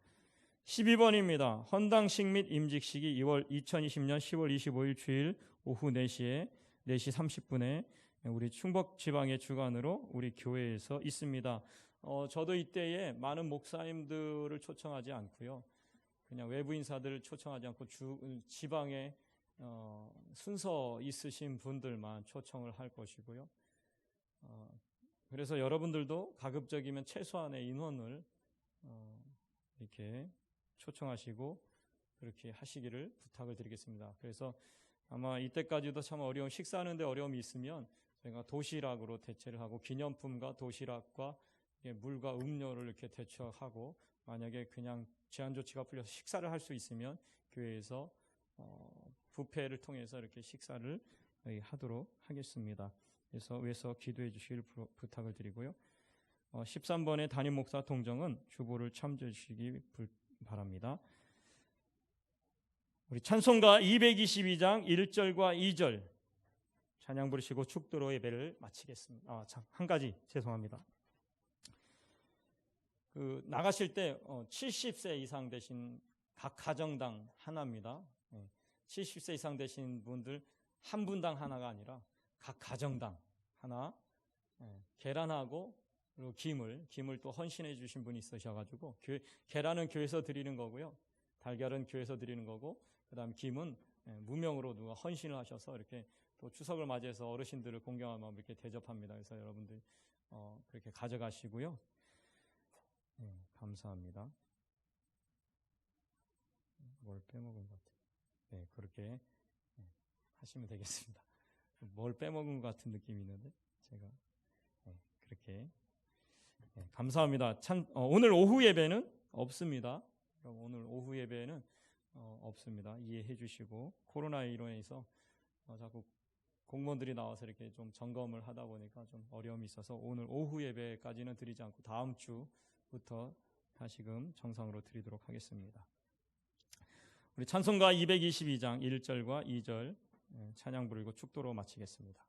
12번입니다. 헌당식 및 임직식이 2020년 10월 25일 주일 오후 4시 30분에 우리 충북 지방의 주관으로 우리 교회에서 있습니다. 저도 이때에 많은 목사님들을 초청하지 않고요. 그냥 외부 인사들을 초청하지 않고 지방에 순서 있으신 분들만 초청을 할 것이고요. 그래서 여러분들도 가급적이면 최소한의 인원을 이렇게 초청하시고 그렇게 하시기를 부탁을 드리겠습니다. 그래서 아마 이때까지도 참 식사하는데 어려움이 있으면 저희가 도시락으로 대체를 하고 기념품과 도시락과 물과 음료를 이렇게 대처하고 만약에 그냥 제한 조치가 풀려서 식사를 할 수 있으면 교회에서 뷔페를 통해서 이렇게 식사를 하도록 하겠습니다. 그래서 위에서 기도해 주시길 부탁을 드리고요. 13번의 담임 목사 동정은 주보를 참조해 주시기 바랍니다. 우리 찬송가 222장 1절과 2절 찬양 부르시고 축도로 예배를 마치겠습니다. 한 가지 죄송합니다. 나가실 때 70세 이상 되신 각 가정당 하나입니다. 70세 이상 되신 분들 한 분당 하나가 아니라 각 가정당 하나, 계란하고 그리고 김을 또 헌신해 주신 분이 있으셔가지고 계란은 교회에서 드리는 거고요, 달걀은 교회에서 드리는 거고, 그다음 김은 무명으로 누가 헌신을 하셔서 이렇게 또 추석을 맞이해서 어르신들을 공경한 마음 이렇게 대접합니다. 그래서 여러분들 그렇게 가져가시고요. 감사합니다. 뭘 빼먹은 것 같아요. 네, 그렇게 하시면 되겠습니다. 뭘 빼먹은 것 같은 느낌이 있는데 제가 그렇게 감사합니다. 오늘 오후 예배는 없습니다. 오늘 오후 예배는 없습니다. 이해해 주시고, 코로나로 인해서 자꾸 공무원들이 나와서 이렇게 좀 점검을 하다 보니까 좀 어려움이 있어서 오늘 오후 예배까지는 드리지 않고 다음 주부터 다시금 정상으로 드리도록 하겠습니다. 우리 찬송가 222장 1절과 2절 찬양 부르고 축도로 마치겠습니다.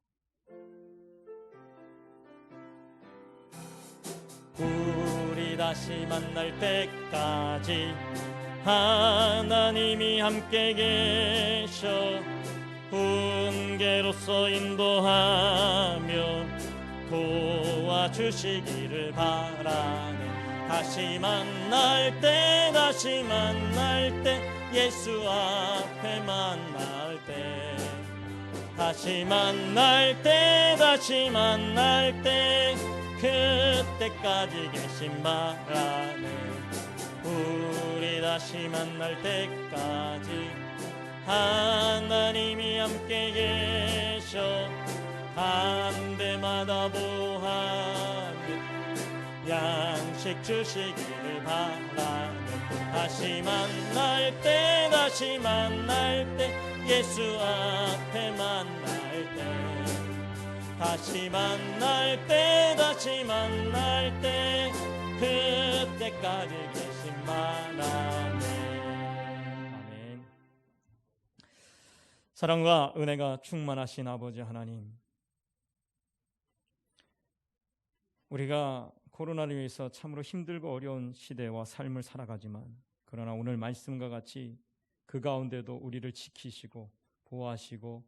우리 다시 만날 때까지 하나님이 함께 계셔 훈계로서 인도하며 도와주시기를 바라네. 다시 만날 때 예수 앞에 만날 때 다시 만날 때 그때까지 계신 바라네. 우리 다시 만날 때까지 하나님이 함께 계셔 한 대마다 보하며 양식 주시기를 바라네. 다시 만날 때 예수 앞에 만날 때 다시 만날 때 그때까지 계신 바라네. 아멘. 사랑과 은혜가 충만하신 아버지 하나님, 우리가 코로나로 인해서 참으로 힘들고 어려운 시대와 삶을 살아가지만, 그러나 오늘 말씀과 같이 그 가운데도 우리를 지키시고 보호하시고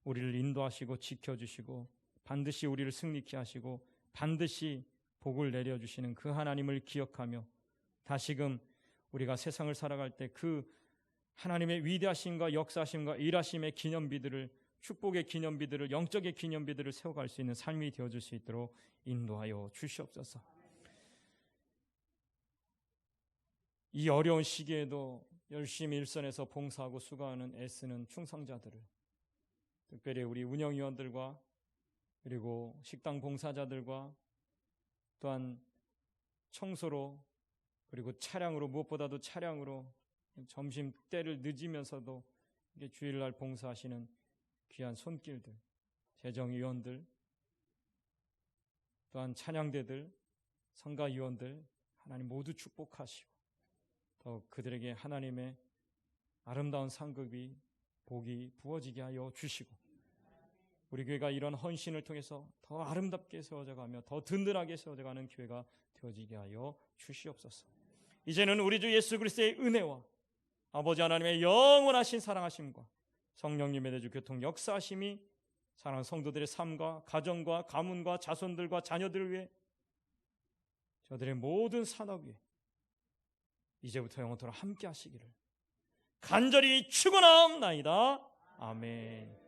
우리를 인도하시고 지켜주시고 반드시 우리를 승리케 하시고 반드시 복을 내려주시는 그 하나님을 기억하며 다시금 우리가 세상을 살아갈 때 그 하나님의 위대하심과 역사하심과 일하심의 기념비들을, 축복의 기념비들을, 영적의 기념비들을 세워갈 수 있는 삶이 되어줄 수 있도록 인도하여 주시옵소서. 이 어려운 시기에도 열심히 일선에서 봉사하고 수고하는 애쓰는 충성자들을, 특별히 우리 운영위원들과 그리고 식당 봉사자들과 또한 청소로 그리고 차량으로, 무엇보다도 차량으로 점심 때를 늦으면서도 이게 주일날 봉사하시는 귀한 손길들, 재정위원들, 또한 찬양대들, 성가위원들 하나님 모두 축복하시고 더 그들에게 하나님의 아름다운 상급이 복이 부어지게 하여 주시고 우리 교회가 이런 헌신을 통해서 더 아름답게 세워져가며 더 든든하게 세워져가는 교회가 되어지게 하여 주시옵소서. 이제는 우리 주 예수 그리스도의 은혜와 아버지 하나님의 영원하신 사랑하심과 성령님의 대주 교통 역사하심이 사랑하는 성도들의 삶과 가정과 가문과 자손들과 자녀들을 위해 저들의 모든 산업 위에 이제부터 영원토록 함께 하시기를 간절히 축원하옵나이다. 아멘.